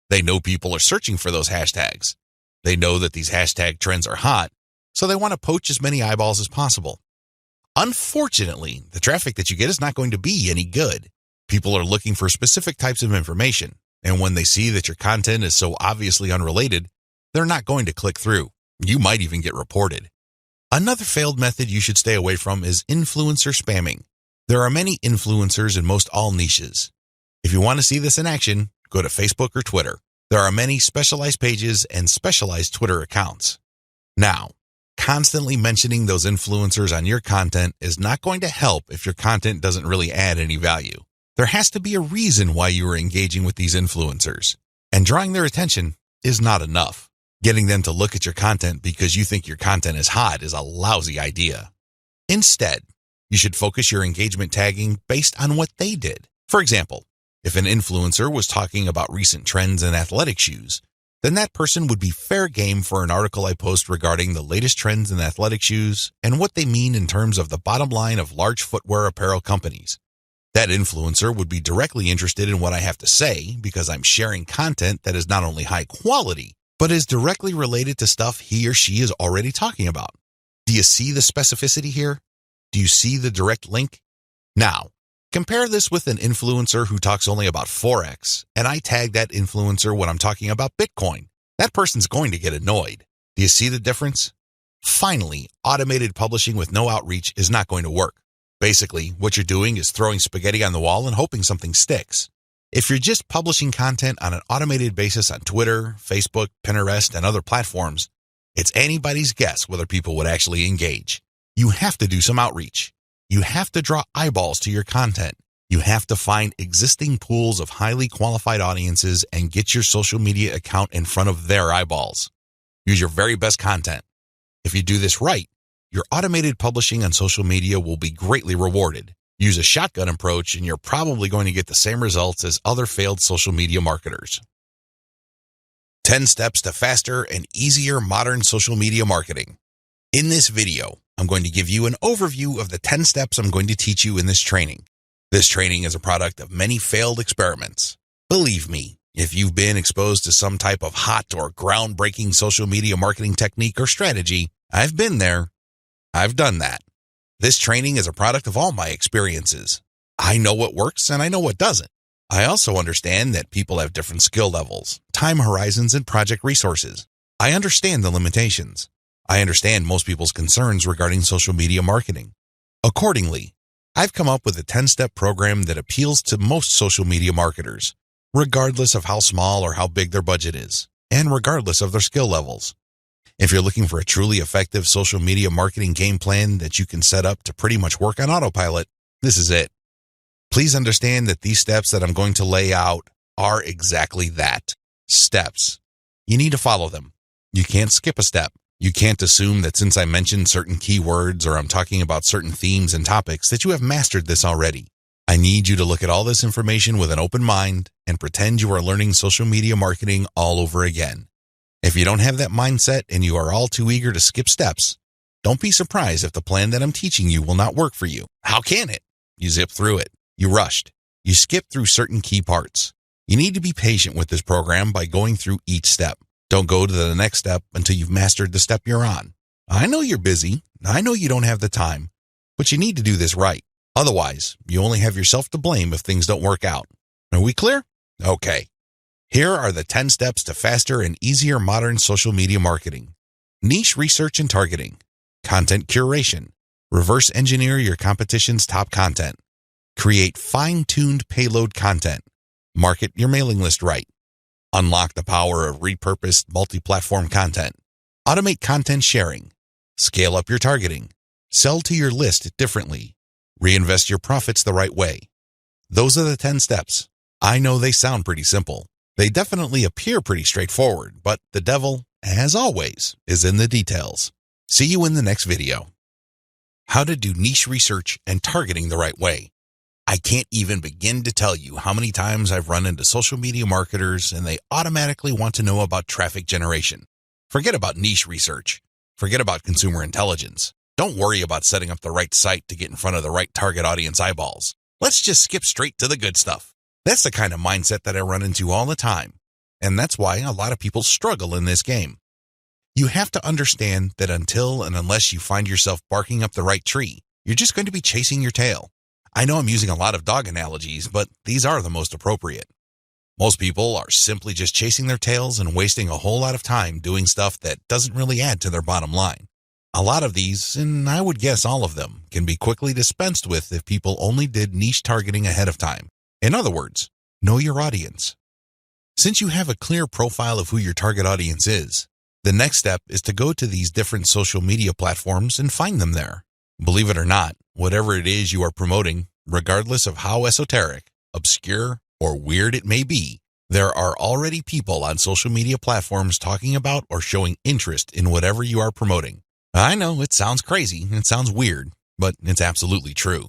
They know people are searching for those hashtags. They know that these hashtag trends are hot, so they want to poach as many eyeballs as possible. Unfortunately, the traffic that you get is not going to be any good. People are looking for specific types of information, and when they see that your content is so obviously unrelated, they're not going to click through. You might even get reported. Another failed method you should stay away from is influencer spamming. There are many influencers in most all niches. If you want to see this in action, go to Facebook or Twitter. There are many specialized pages and specialized Twitter accounts. Now, constantly mentioning those influencers on your content is not going to help if your content doesn't really add any value. There has to be a reason why you are engaging with these influencers, and drawing their attention is not enough. Getting them to look at your content because you think your content is hot is a lousy idea. Instead, you should focus your engagement tagging based on what they did. For example, if an influencer was talking about recent trends in athletic shoes, then that person would be fair game for an article I post regarding the latest trends in athletic shoes and what they mean in terms of the bottom line of large footwear apparel companies. That influencer would be directly interested in what I have to say because I'm sharing content that is not only high quality, but is directly related to stuff he or she is already talking about. Do you see the specificity here? Do you see the direct link? Now, Compare this with an influencer who talks only about Forex, and I tag that influencer when I'm talking about Bitcoin. That person's going to get annoyed. Do you see the difference? Finally, automated publishing with no outreach is not going to work. Basically, what you're doing is throwing spaghetti on the wall and hoping something sticks. If you're just publishing content on an automated basis on Twitter, Facebook, Pinterest, and other platforms, it's anybody's guess whether people would actually engage. You have to do some outreach. You have to draw eyeballs to your content. You have to find existing pools of highly qualified audiences and get your social media account in front of their eyeballs. Use your very best content. If you do this right, your automated publishing on social media will be greatly rewarded. Use a shotgun approach and you're probably going to get the same results as other failed social media marketers. 10 steps to faster and easier modern social media marketing. In this video, I'm going to give you an overview of the 10 steps I'm going to teach you in this training. This training is a product of many failed experiments. Believe me, if you've been exposed to some type of hot or groundbreaking social media marketing technique or strategy, I've been there. I've done that. This training is a product of all my experiences. I know what works and I know what doesn't. I also understand that people have different skill levels, time horizons, and project resources. I understand the limitations. I understand most people's concerns regarding social media marketing. Accordingly, I've come up with a 10-step program that appeals to most social media marketers, regardless of how small or how big their budget is, and regardless of their skill levels. If you're looking for a truly effective social media marketing game plan that you can set up to pretty much work on autopilot, this is it. Please understand that these steps that I'm going to lay out are exactly that, steps. You need to follow them. You can't skip a step. You can't assume that since I mentioned certain keywords or I'm talking about certain themes and topics that you have mastered this already. I need you to look at all this information with an open mind and pretend you are learning social media marketing all over again. If you don't have that mindset and you are all too eager to skip steps, don't be surprised if the plan that I'm teaching you will not work for you. How can it? You zip through it. You rushed. You skipped through certain key parts. You need to be patient with this program by going through each step. Don't go to the next step until you've mastered the step you're on. I know you're busy. I know you don't have the time, but you need to do this right. Otherwise, you only have yourself to blame if things don't work out. Are we clear? Okay. Here are the 10 steps to faster and easier modern social media marketing. Niche research and targeting. Content curation. Reverse engineer your competition's top content. Create fine-tuned payload content. Market your mailing list right. Unlock the power of repurposed multi-platform content. Automate content sharing. Scale up your targeting. Sell to your list differently. Reinvest your profits the right way. Those are the 10 steps. I know they sound pretty simple. They definitely appear pretty straightforward, but the devil, as always, is in the details. See you in the next video. How to do niche research and targeting the right way. I can't even begin to tell you how many times I've run into social media marketers and they automatically want to know about traffic generation. Forget about niche research. Forget about consumer intelligence. Don't worry about setting up the right site to get in front of the right target audience eyeballs. Let's just skip straight to the good stuff. That's the kind of mindset that I run into all the time. And that's why a lot of people struggle in this game. You have to understand that until and unless you find yourself barking up the right tree, you're just going to be chasing your tail. I know I'm using a lot of dog analogies, but these are the most appropriate. Most people are simply just chasing their tails and wasting a whole lot of time doing stuff that doesn't really add to their bottom line. A lot of these, and I would guess all of them, can be quickly dispensed with if people only did niche targeting ahead of time. In other words, know your audience. Since you have a clear profile of who your target audience is, the next step is to go to these different social media platforms and find them there. Believe it or not, whatever it is you are promoting, regardless of how esoteric, obscure, or weird it may be, there are already people on social media platforms talking about or showing interest in whatever you are promoting. I know it sounds crazy, it sounds weird, but it's absolutely true.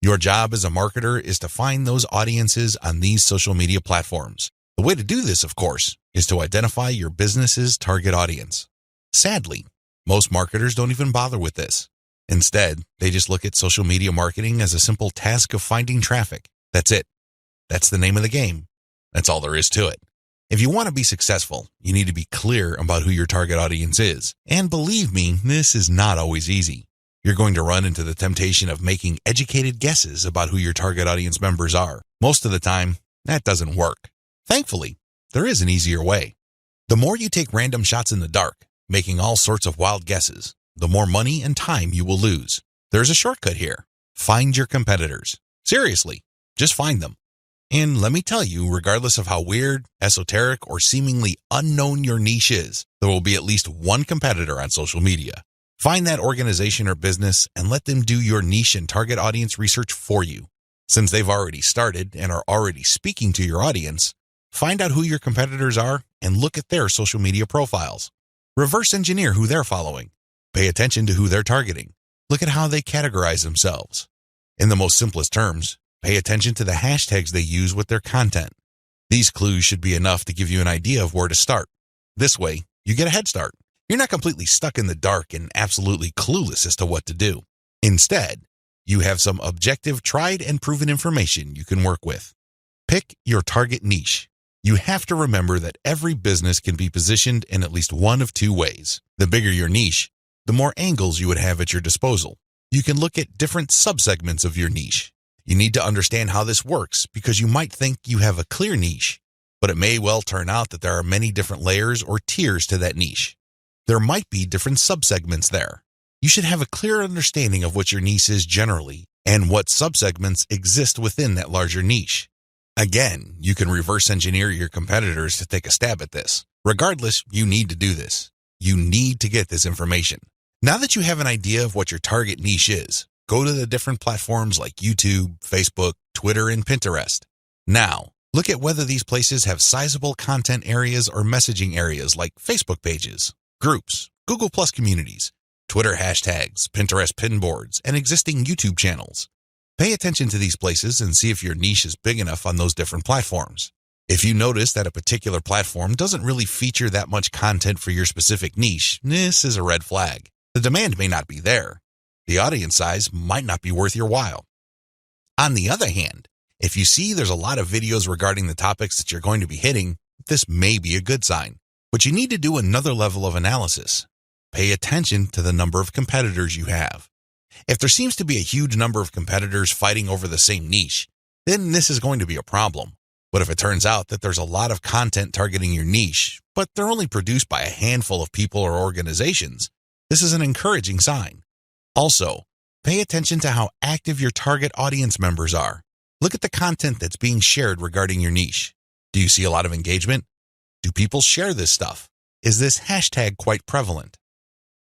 Your job as a marketer is to find those audiences on these social media platforms. The way to do this, of course, is to identify your business's target audience. Sadly, most marketers don't even bother with this. Instead, they just look at social media marketing as a simple task of finding traffic. That's it. That's the name of the game. That's all there is to it. If you want to be successful, you need to be clear about who your target audience is. And believe me, this is not always easy. You're going to run into the temptation of making educated guesses about who your target audience members are. Most of the time, that doesn't work. Thankfully, there is an easier way. The more you take random shots in the dark, making all sorts of wild guesses, the more money and time you will lose. There's a shortcut here. Find your competitors. Seriously, just find them. And let me tell you, regardless of how weird, esoteric, or seemingly unknown your niche is, there will be at least one competitor on social media. Find that organization or business and let them do your niche and target audience research for you. Since they've already started and are already speaking to your audience, find out who your competitors are and look at their social media profiles. Reverse engineer who they're following. Pay attention to who they're targeting. Look at how they categorize themselves. In the most simplest terms, pay attention to the hashtags they use with their content. These clues should be enough to give you an idea of where to start. This way, you get a head start. You're not completely stuck in the dark and absolutely clueless as to what to do. Instead, you have some objective, tried and proven information you can work with. Pick your target niche. You have to remember that every business can be positioned in at least one of two ways. The bigger your niche, the more angles you would have at your disposal. You can look at different subsegments of your niche. You need to understand how this works because you might think you have a clear niche, but it may well turn out that there are many different layers or tiers to that niche. There might be different subsegments there. You should have a clear understanding of what your niche is generally and what subsegments exist within that larger niche. Again, you can reverse engineer your competitors to take a stab at this. Regardless, you need to do this. You need to get this information. Now that you have an idea of what your target niche is, go to the different platforms like YouTube, Facebook, Twitter, and Pinterest. Now, look at whether these places have sizable content areas or messaging areas like Facebook pages, groups, Google Plus communities, Twitter hashtags, Pinterest pinboards, and existing YouTube channels. Pay attention to these places and see if your niche is big enough on those different platforms. If you notice that a particular platform doesn't really feature that much content for your specific niche, this is a red flag. The demand may not be there. The audience size might not be worth your while. On the other hand, if you see there's a lot of videos regarding the topics that you're going to be hitting, this may be a good sign. But you need to do another level of analysis. Pay attention to the number of competitors you have. If there seems to be a huge number of competitors fighting over the same niche, then this is going to be a problem. But if it turns out that there's a lot of content targeting your niche, but they're only produced by a handful of people or organizations, this is an encouraging sign. Also, pay attention to how active your target audience members are. Look at the content that's being shared regarding your niche. Do you see a lot of engagement? Do people share this stuff? Is this hashtag quite prevalent?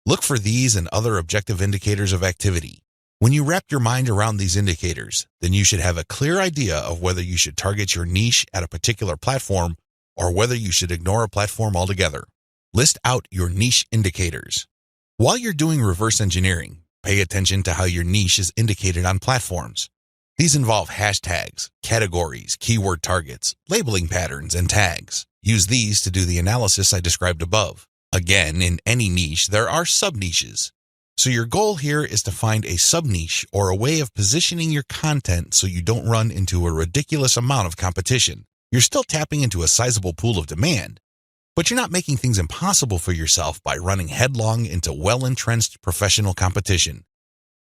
Look for these and other objective indicators of activity. When you wrap your mind around these indicators, then you should have a clear idea of whether you should target your niche at a particular platform or whether you should ignore a platform altogether. List out your niche indicators. While you're doing reverse engineering, pay attention to how your niche is indicated on platforms. These involve hashtags, categories, keyword targets, labeling patterns, and tags. Use these to do the analysis I described above. Again, in any niche, there are sub-niches. So your goal here is to find a sub-niche or a way of positioning your content so you don't run into a ridiculous amount of competition. You're still tapping into a sizable pool of demand, but you're not making things impossible for yourself by running headlong into well-entrenched professional competition.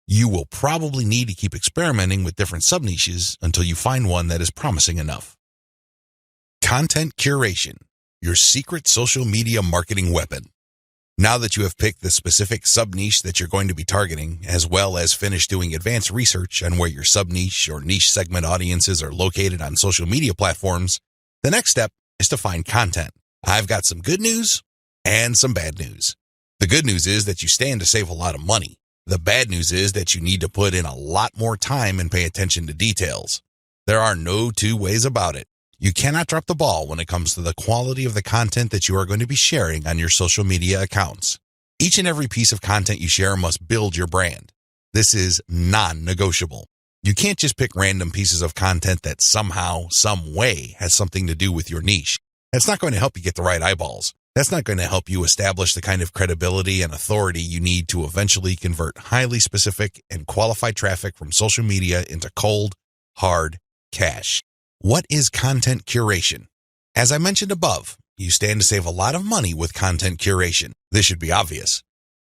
You will probably need to keep experimenting with different sub-niches until you find one that is promising enough. Content curation, your secret social media marketing weapon. Now that you have picked the specific sub-niche that you're going to be targeting, as well as finished doing advanced research on where your sub-niche or niche segment audiences are located on social media platforms, the next step is to find content. I've got some good news and some bad news. The good news is that you stand to save a lot of money. The bad news is that you need to put in a lot more time and pay attention to details. There are no two ways about it. You cannot drop the ball when it comes to the quality of the content that you are going to be sharing on your social media accounts. Each and every piece of content you share must build your brand. This is non-negotiable. You can't just pick random pieces of content that somehow, some way has something to do with your niche. That's not going to help you get the right eyeballs. That's not going to help you establish the kind of credibility and authority you need to eventually convert highly specific and qualified traffic from social media into cold, hard cash. What is content curation? As I mentioned above, you stand to save a lot of money with content curation. This should be obvious.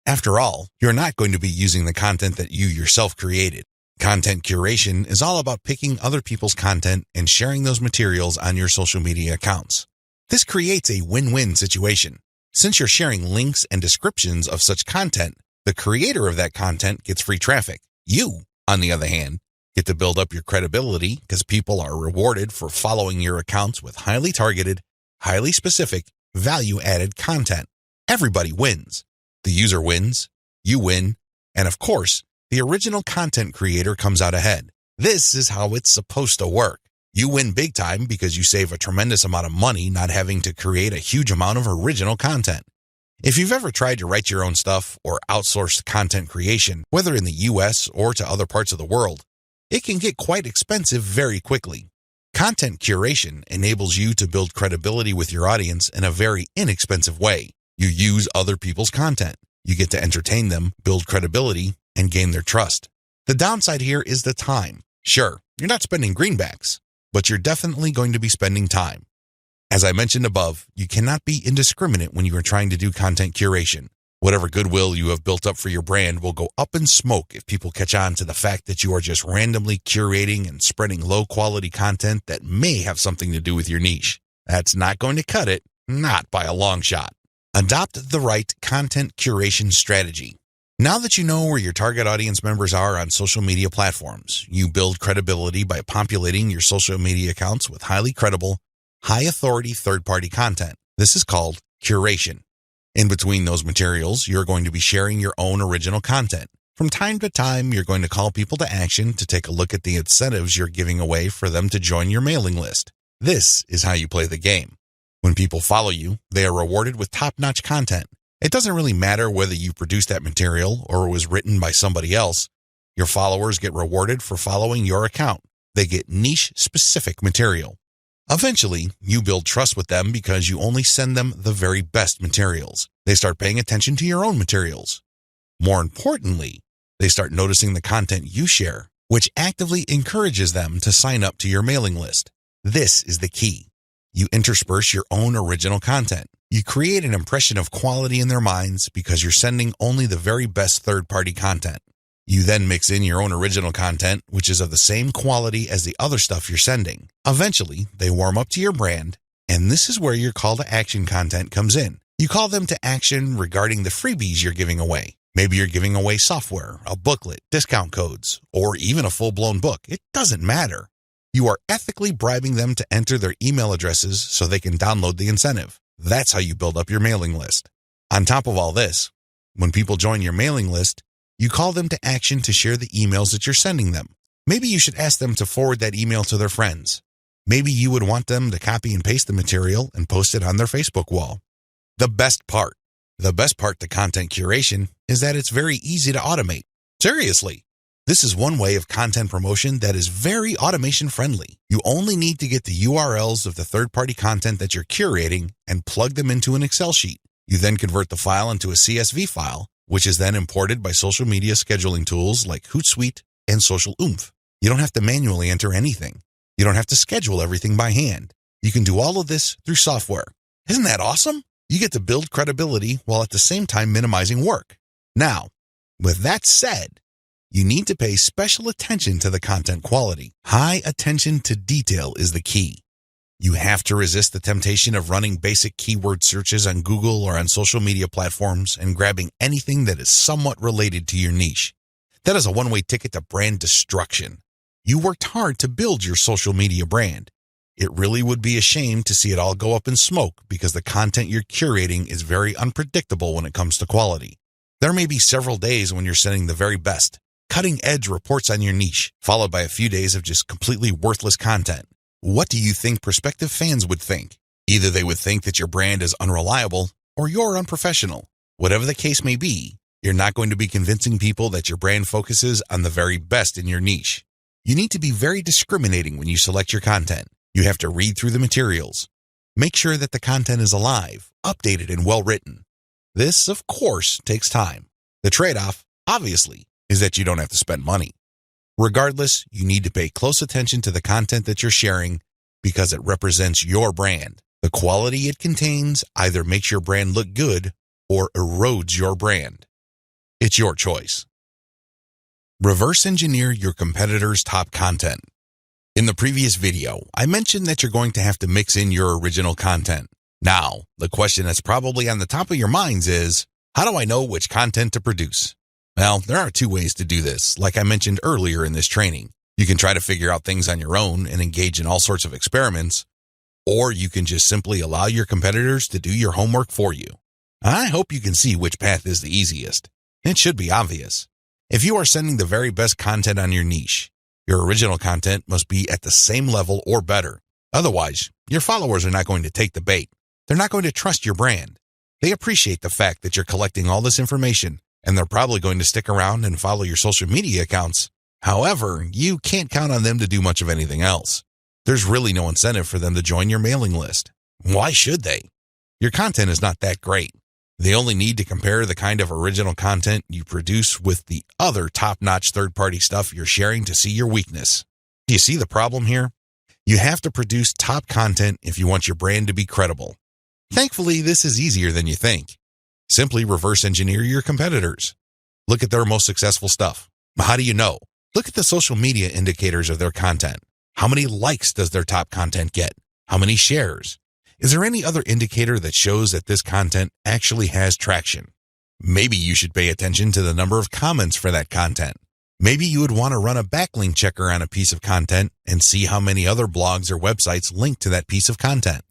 After all, you're not going to be using the content that you yourself created. Content curation is all about picking other people's content and sharing those materials on your social media accounts. This creates a win-win situation. Since you're sharing links and descriptions of such content, the creator of that content gets free traffic. You, on the other hand, get to build up your credibility because people are rewarded for following your accounts with highly targeted, highly specific, value-added content. Everybody wins. The user wins, you win, and of course, the original content creator comes out ahead. This is how it's supposed to work. You win big time because you save a tremendous amount of money not having to create a huge amount of original content. If you've ever tried to write your own stuff or outsource content creation, whether in the US or to other parts of the world, it can get quite expensive very quickly. Content curation enables you to build credibility with your audience in a very inexpensive way. You use other people's content. You get to entertain them, build credibility, and gain their trust. The downside here is the time. Sure, you're not spending greenbacks, but you're definitely going to be spending time. As I mentioned above, you cannot be indiscriminate when you are trying to do content curation. Whatever goodwill you have built up for your brand will go up in smoke if people catch on to the fact that you are just randomly curating and spreading low-quality content that may have something to do with your niche. That's not going to cut it, not by a long shot. Adopt the right content curation strategy. Now that you know where your target audience members are on social media platforms, you build credibility by populating your social media accounts with highly credible, high-authority third-party content. This is called curation. In between those materials, you're going to be sharing your own original content. From time to time, you're going to call people to action to take a look at the incentives you're giving away for them to join your mailing list. This is how you play the game. When people follow you, they are rewarded with top-notch content. It doesn't really matter whether you produced that material or it was written by somebody else. Your followers get rewarded for following your account. They get niche-specific material. Eventually, you build trust with them because you only send them the very best materials. They start paying attention to your own materials. More importantly, they start noticing the content you share, which actively encourages them to sign up to your mailing list. This is the key. You intersperse your own original content. You create an impression of quality in their minds because you're sending only the very best third-party content. You then mix in your own original content, which is of the same quality as the other stuff you're sending. Eventually, they warm up to your brand, and this is where your call to action content comes in. You call them to action regarding the freebies you're giving away. Maybe you're giving away software, a booklet, discount codes, or even a full-blown book. It doesn't matter. You are ethically bribing them to enter their email addresses so they can download the incentive. That's how you build up your mailing list. On top of all this, when people join your mailing list, you call them to action to share the emails that you're sending them. Maybe you should ask them to forward that email to their friends. Maybe you would want them to copy and paste the material and post it on their Facebook wall. The best part to content curation is that it's very easy to automate. Seriously. This is one way of content promotion that is very automation friendly. You only need to get the URLs of the third-party content that you're curating and plug them into an Excel sheet. You then convert the file into a CSV file, which is then imported by social media scheduling tools like Hootsuite and Social Oomph. You don't have to manually enter anything. You don't have to schedule everything by hand. You can do all of this through software. Isn't that awesome? You get to build credibility while at the same time minimizing work. Now, with that said, you need to pay special attention to the content quality. High attention to detail is the key. You have to resist the temptation of running basic keyword searches on Google or on social media platforms and grabbing anything that is somewhat related to your niche. That is a one-way ticket to brand destruction. You worked hard to build your social media brand. It really would be a shame to see it all go up in smoke because the content you're curating is very unpredictable when it comes to quality. There may be several days when you're sending the very best, cutting-edge reports on your niche, followed by a few days of just completely worthless content. What do you think prospective fans would think? Either they would think that your brand is unreliable or you're unprofessional. Whatever the case may be, you're not going to be convincing people that your brand focuses on the very best in your niche. You need to be very discriminating when you select your content. You have to read through the materials. Make sure that the content is alive, updated, and well-written. This, of course, takes time. The trade-off, obviously, is that you don't have to spend money. Regardless, you need to pay close attention to the content that you're sharing because it represents your brand. The quality it contains either makes your brand look good or erodes your brand. It's your choice. Reverse engineer your competitors' top content. In the previous video, I mentioned that you're going to have to mix in your original content. Now, the question that's probably on the top of your minds is, how do I know which content to produce? Well, there are two ways to do this, like I mentioned earlier in this training. You can try to figure out things on your own and engage in all sorts of experiments, or you can just simply allow your competitors to do your homework for you. I hope you can see which path is the easiest. It should be obvious. If you are sending the very best content on your niche, your original content must be at the same level or better. Otherwise, your followers are not going to take the bait. They're not going to trust your brand. They appreciate the fact that you're collecting all this information, and they're probably going to stick around and follow your social media accounts. However, you can't count on them to do much of anything else. There's really no incentive for them to join your mailing list. Why should they? Your content is not that great. They only need to compare the kind of original content you produce with the other top-notch third-party stuff you're sharing to see your weakness. Do you see the problem here? You have to produce top content if you want your brand to be credible. Thankfully, this is easier than you think. Simply reverse engineer your competitors. Look at their most successful stuff. How do you know? Look at the social media indicators of their content. How many likes does their top content get? How many shares? Is there any other indicator that shows that this content actually has traction? Maybe you should pay attention to the number of comments for that content. Maybe you would want to run a backlink checker on a piece of content and see how many other blogs or websites link to that piece of content.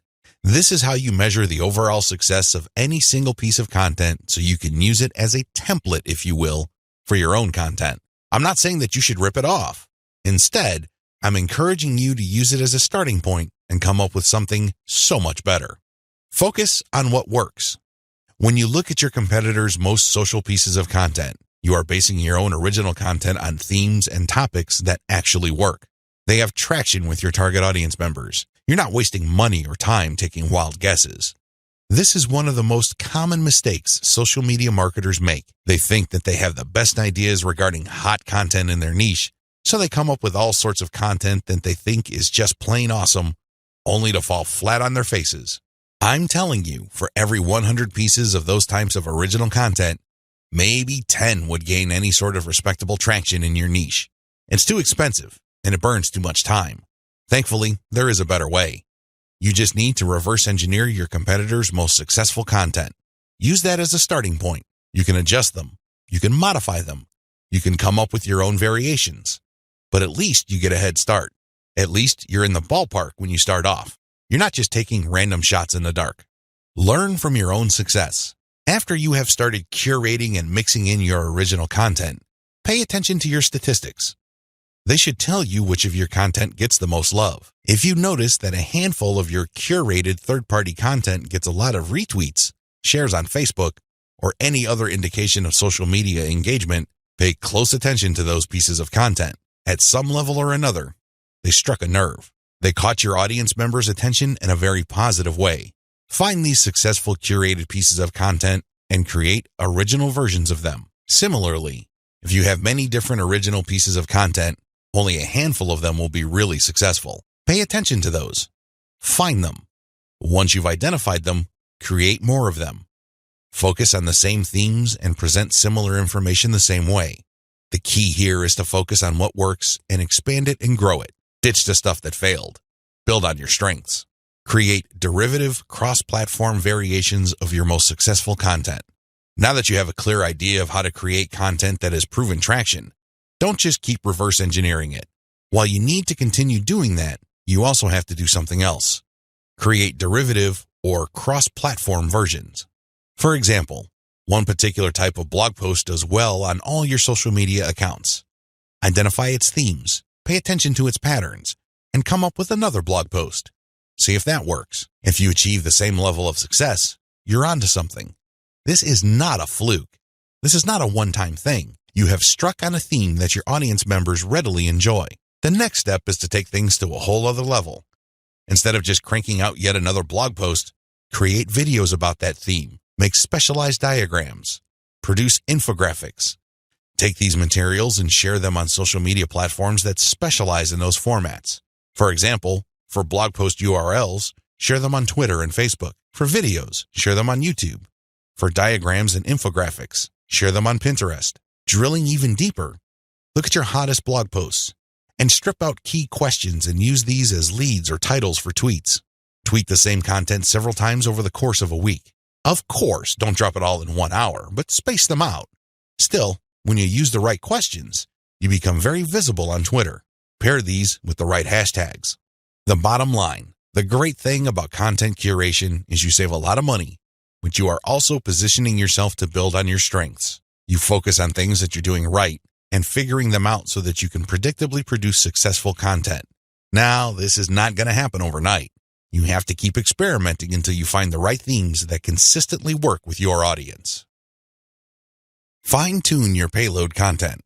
This is how you measure the overall success of any single piece of content so you can use it as a template, if you will, for your own content. I'm not saying that you should rip it off. Instead, I'm encouraging you to use it as a starting point and come up with something so much better. Focus on what works. When you look at your competitors' most social pieces of content, you are basing your own original content on themes and topics that actually work. They have traction with your target audience members. You're not wasting money or time taking wild guesses. This is one of the most common mistakes social media marketers make. They think that they have the best ideas regarding hot content in their niche, so they come up with all sorts of content that they think is just plain awesome, only to fall flat on their faces. I'm telling you, for every 100 pieces of those types of original content, maybe 10 would gain any sort of respectable traction in your niche. It's too expensive, and it burns too much time. Thankfully, there is a better way. You just need to reverse engineer your competitors' most successful content. Use that as a starting point. You can adjust them. You can modify them. You can come up with your own variations. But at least you get a head start. At least you're in the ballpark when you start off. You're not just taking random shots in the dark. Learn from your own success. After you have started curating and mixing in your original content, pay attention to your statistics. They should tell you which of your content gets the most love. If you notice that a handful of your curated third-party content gets a lot of retweets, shares on Facebook, or any other indication of social media engagement, pay close attention to those pieces of content. At some level or another, they struck a nerve. They caught your audience members' attention in a very positive way. Find these successful curated pieces of content and create original versions of them. Similarly, if you have many different original pieces of content, only a handful of them will be really successful. Pay attention to those. Find them. Once you've identified them, create more of them. Focus on the same themes and present similar information the same way. The key here is to focus on what works and expand it and grow it. Ditch the stuff that failed. Build on your strengths. Create derivative, cross-platform variations of your most successful content. Now that you have a clear idea of how to create content that has proven traction, don't just keep reverse engineering it. While you need to continue doing that, you also have to do something else. Create derivative or cross-platform versions. For example, one particular type of blog post does well on all your social media accounts. Identify its themes, pay attention to its patterns, and come up with another blog post. See if that works. If you achieve the same level of success, you're onto something. This is not a fluke. This is not a one-time thing. You have struck on a theme that your audience members readily enjoy. The next step is to take things to a whole other level. Instead of just cranking out yet another blog post, create videos about that theme, make specialized diagrams, produce infographics. Take these materials and share them on social media platforms that specialize in those formats. For example, for blog post URLs, share them on Twitter and Facebook. For videos, share them on YouTube. For diagrams and infographics, share them on Pinterest. Drilling even deeper, look at your hottest blog posts and strip out key questions and use these as leads or titles for tweets. Tweet the same content several times over the course of a week. Of course, don't drop it all in 1 hour, but space them out. Still, when you use the right questions, you become very visible on Twitter. Pair these with the right hashtags. The bottom line, the great thing about content curation is you save a lot of money, but you are also positioning yourself to build on your strengths. You focus on things that you're doing right and figuring them out so that you can predictably produce successful content. Now, this is not going to happen overnight. You have to keep experimenting until you find the right themes that consistently work with your audience. Fine-tune your payload content.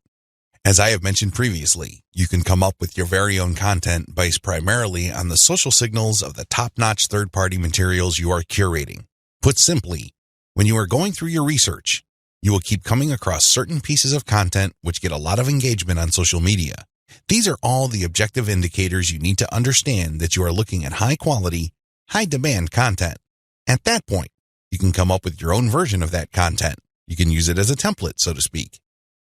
As I have mentioned previously, you can come up with your very own content based primarily on the social signals of the top-notch third-party materials you are curating. Put simply, when you are going through your research, you will keep coming across certain pieces of content which get a lot of engagement on social media. These are all the objective indicators you need to understand that you are looking at high-quality, high-demand content. At that point, you can come up with your own version of that content. You can use it as a template, so to speak.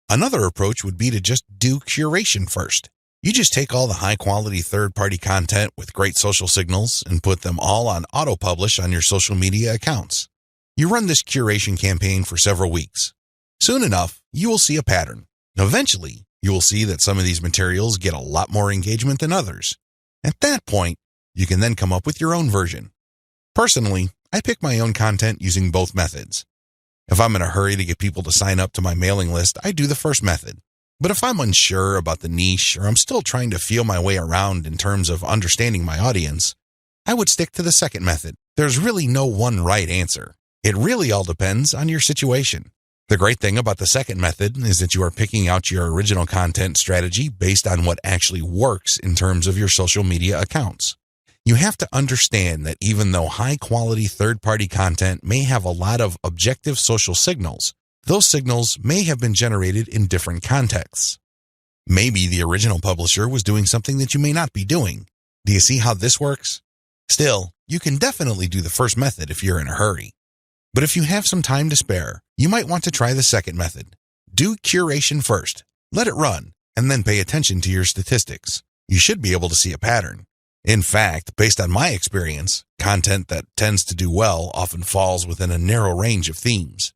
Another approach would be to just do curation first. You just take all the high-quality third-party content with great social signals and put them all on auto-publish on your social media accounts. You run this curation campaign for several weeks. Soon enough, you will see a pattern. Eventually, you will see that some of these materials get a lot more engagement than others. At that point, you can then come up with your own version. Personally, I pick my own content using both methods. If I'm in a hurry to get people to sign up to my mailing list, I do the first method. But if I'm unsure about the niche or I'm still trying to feel my way around in terms of understanding my audience, I would stick to the second method. There's really no one right answer. It really all depends on your situation. The great thing about the second method is that you are picking out your original content strategy based on what actually works in terms of your social media accounts. You have to understand that even though high-quality third-party content may have a lot of objective social signals, those signals may have been generated in different contexts. Maybe the original publisher was doing something that you may not be doing. Do you see how this works? Still, you can definitely do the first method if you're in a hurry. But if you have some time to spare, you might want to try the second method. Do curation first, let it run, and then pay attention to your statistics. You should be able to see a pattern. In fact, based on my experience, content that tends to do well often falls within a narrow range of themes.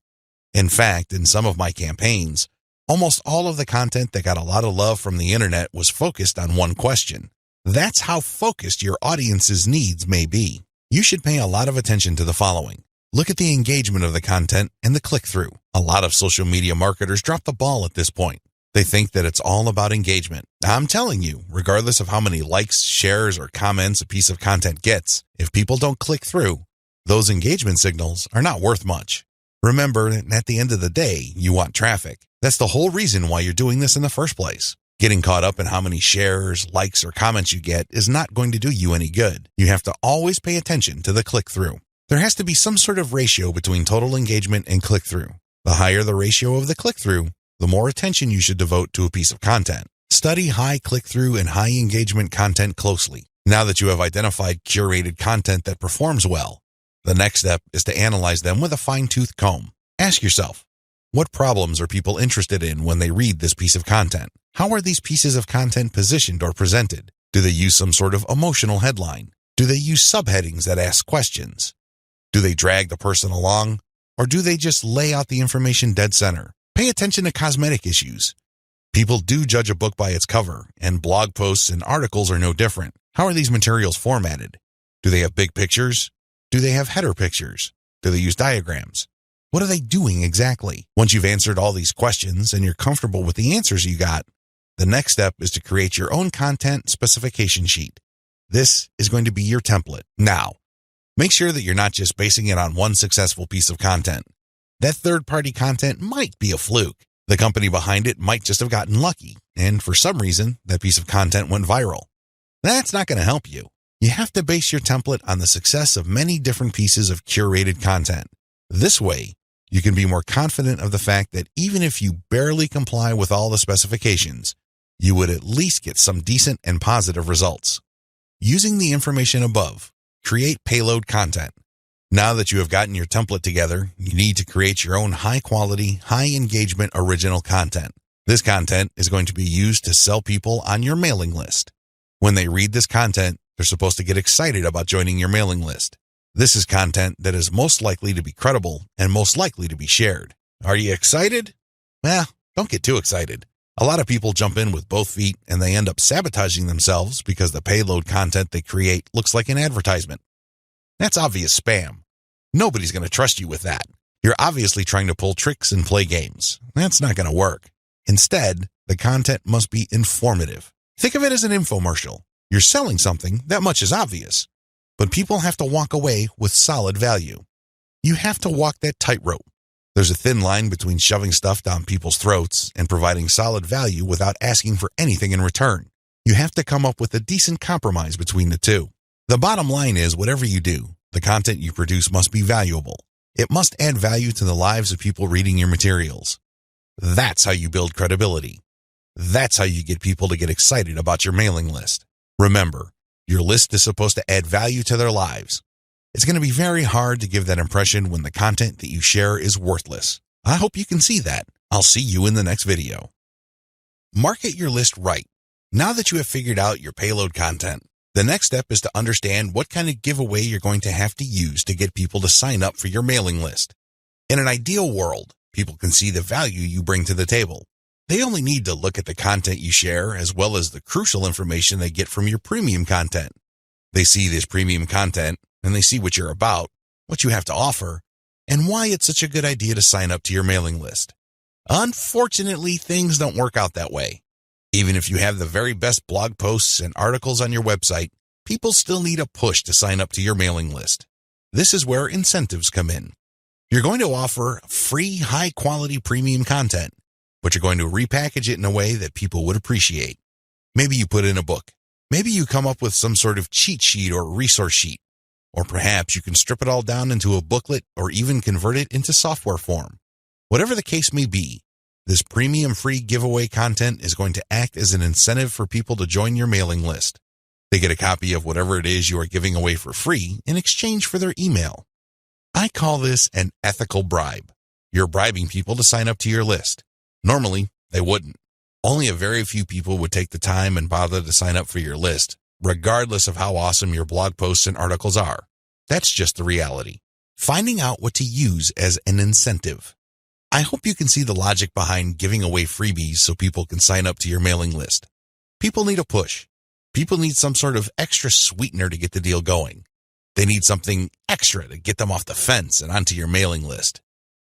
In fact, in some of my campaigns, almost all of the content that got a lot of love from the internet was focused on one question. That's how focused your audience's needs may be. You should pay a lot of attention to the following. Look at the engagement of the content and the click-through. A lot of social media marketers drop the ball at this point. They think that it's all about engagement. I'm telling you, regardless of how many likes, shares, or comments a piece of content gets, if people don't click through, those engagement signals are not worth much. Remember, at the end of the day, you want traffic. That's the whole reason why you're doing this in the first place. Getting caught up in how many shares, likes, or comments you get is not going to do you any good. You have to always pay attention to the click-through. There has to be some sort of ratio between total engagement and click-through. The higher the ratio of the click-through, the more attention you should devote to a piece of content. Study high click-through and high engagement content closely. Now that you have identified curated content that performs well, the next step is to analyze them with a fine-tooth comb. Ask yourself, what problems are people interested in when they read this piece of content? How are these pieces of content positioned or presented? Do they use some sort of emotional headline? Do they use subheadings that ask questions? Do they drag the person along? Or do they just lay out the information dead center? Pay attention to cosmetic issues. People do judge a book by its cover, and blog posts and articles are no different. How are these materials formatted? Do they have big pictures? Do they have header pictures? Do they use diagrams? What are they doing exactly? Once you've answered all these questions and you're comfortable with the answers you got, the next step is to create your own content specification sheet. This is going to be your template. Now, make sure that you're not just basing it on one successful piece of content. That third-party content might be a fluke. The company behind it might just have gotten lucky, and for some reason, that piece of content went viral. That's not going to help you. You have to base your template on the success of many different pieces of curated content. This way, you can be more confident of the fact that even if you barely comply with all the specifications, you would at least get some decent and positive results. Using the information above, create payload content. Now that you have gotten your template together, you need to create your own high-quality, high-engagement original content. This content is going to be used to sell people on your mailing list. When they read this content, they're supposed to get excited about joining your mailing list. This is content that is most likely to be credible and most likely to be shared. Are you excited? Well, don't get too excited. A lot of people jump in with both feet and they end up sabotaging themselves because the payload content they create looks like an advertisement. That's obvious spam. Nobody's going to trust you with that. You're obviously trying to pull tricks and play games. That's not going to work. Instead, the content must be informative. Think of it as an infomercial. You're selling something, that much is obvious. But people have to walk away with solid value. You have to walk that tightrope. There's a thin line between shoving stuff down people's throats and providing solid value without asking for anything in return. You have to come up with a decent compromise between the two. The bottom line is, whatever you do, the content you produce must be valuable. It must add value to the lives of people reading your materials. That's how you build credibility. That's how you get people to get excited about your mailing list. Remember, your list is supposed to add value to their lives. It's going to be very hard to give that impression when the content that you share is worthless. I hope you can see that. I'll see you in the next video. Market your list right. Now that you have figured out your payload content, the next step is to understand what kind of giveaway you're going to have to use to get people to sign up for your mailing list. In an ideal world, people can see the value you bring to the table. They only need to look at the content you share as well as the crucial information they get from your premium content. They see this premium content and they see what you're about, what you have to offer, and why it's such a good idea to sign up to your mailing list. Unfortunately, things don't work out that way. Even if you have the very best blog posts and articles on your website, people still need a push to sign up to your mailing list. This is where incentives come in. You're going to offer free, high-quality premium content, but you're going to repackage it in a way that people would appreciate. Maybe you put in a book. Maybe you come up with some sort of cheat sheet or resource sheet. Or perhaps you can strip it all down into a booklet or even convert it into software form. Whatever the case may be, this premium free giveaway content is going to act as an incentive for people to join your mailing list. They get a copy of whatever it is you are giving away for free in exchange for their email. I call this an ethical bribe. You're bribing people to sign up to your list. Normally, they wouldn't. Only a very few people would take the time and bother to sign up for your list, regardless of how awesome your blog posts and articles are. That's just the reality. Finding out what to use as an incentive. I hope you can see the logic behind giving away freebies so people can sign up to your mailing list. People need a push. People need some sort of extra sweetener to get the deal going. They need something extra to get them off the fence and onto your mailing list.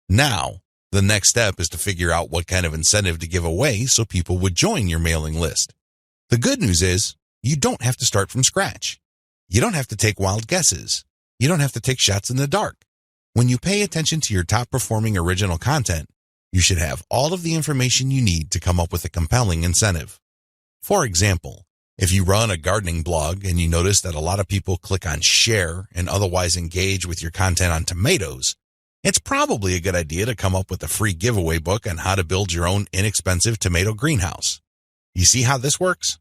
Now, the next step is to figure out what kind of incentive to give away so people would join your mailing list. The good news is, you don't have to start from scratch. You don't have to take wild guesses. You don't have to take shots in the dark. When you pay attention to your top performing original content, you should have all of the information you need to come up with a compelling incentive. For example, if you run a gardening blog and you notice that a lot of people click on share and otherwise engage with your content on tomatoes, it's probably a good idea to come up with a free giveaway book on how to build your own inexpensive tomato greenhouse. You see how this works?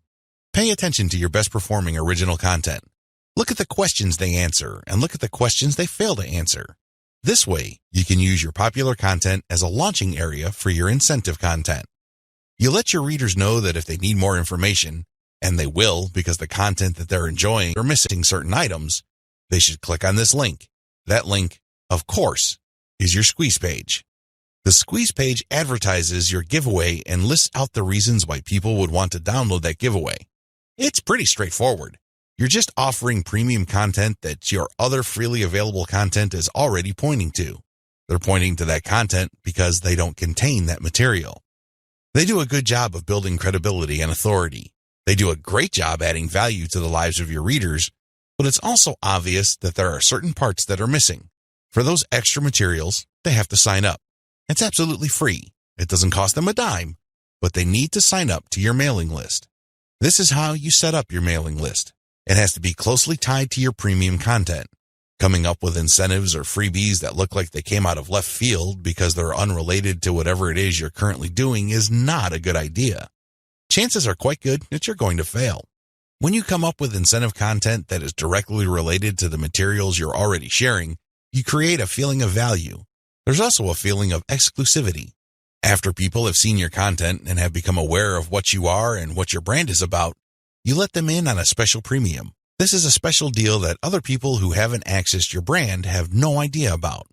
Pay attention to your best performing original content. Look at the questions they answer and look at the questions they fail to answer. This way, you can use your popular content as a launching area for your incentive content. You let your readers know that if they need more information, and they will because the content that they're enjoying are missing certain items, they should click on this link. That link, of course, is your squeeze page. The squeeze page advertises your giveaway and lists out the reasons why people would want to download that giveaway. It's pretty straightforward. You're just offering premium content that your other freely available content is already pointing to. They're pointing to that content because they don't contain that material. They do a good job of building credibility and authority. They do a great job adding value to the lives of your readers, but it's also obvious that there are certain parts that are missing. For those extra materials, they have to sign up. It's absolutely free. It doesn't cost them a dime, but they need to sign up to your mailing list. This is how you set up your mailing list. It has to be closely tied to your premium content. Coming up with incentives or freebies that look like they came out of left field because they're unrelated to whatever it is you're currently doing is not a good idea. Chances are quite good that you're going to fail. When you come up with incentive content that is directly related to the materials you're already sharing, You create a feeling of value. There's also a feeling of exclusivity. After people have seen your content and have become aware of what you are and what your brand is about, you let them in on a special premium. This is a special deal that other people who haven't accessed your brand have no idea about.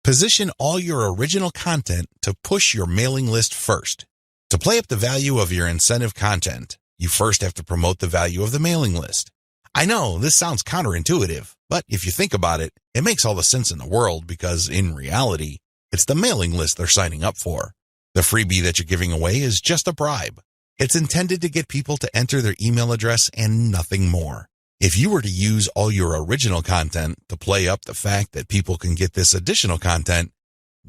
Position all your original content to push your mailing list first. To play up the value of your incentive content, you first have to promote the value of the mailing list. I know this sounds counterintuitive, but if you think about it, it makes all the sense in the world because in reality, it's the mailing list they're signing up for. The freebie that you're giving away is just a bribe. It's intended to get people to enter their email address and nothing more. If you were to use all your original content to play up the fact that people can get this additional content,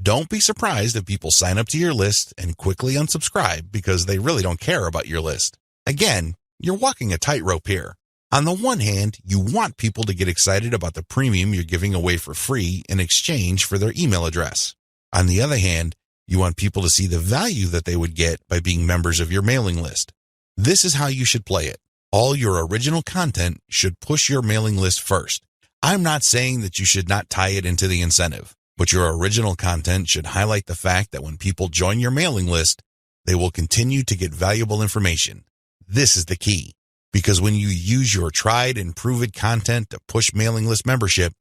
don't be surprised if people sign up to your list and quickly unsubscribe because they really don't care about your list. Again, you're walking a tightrope here. On the one hand, you want people to get excited about the premium you're giving away for free in exchange for their email address. On the other hand, you want people to see the value that they would get by being members of your mailing list. This is how you should play it. All your original content should push your mailing list first. I'm not saying that you should not tie it into the incentive, but your original content should highlight the fact that when people join your mailing list, they will continue to get valuable information. This is the key, because when you use your tried and proven content to push mailing list membership,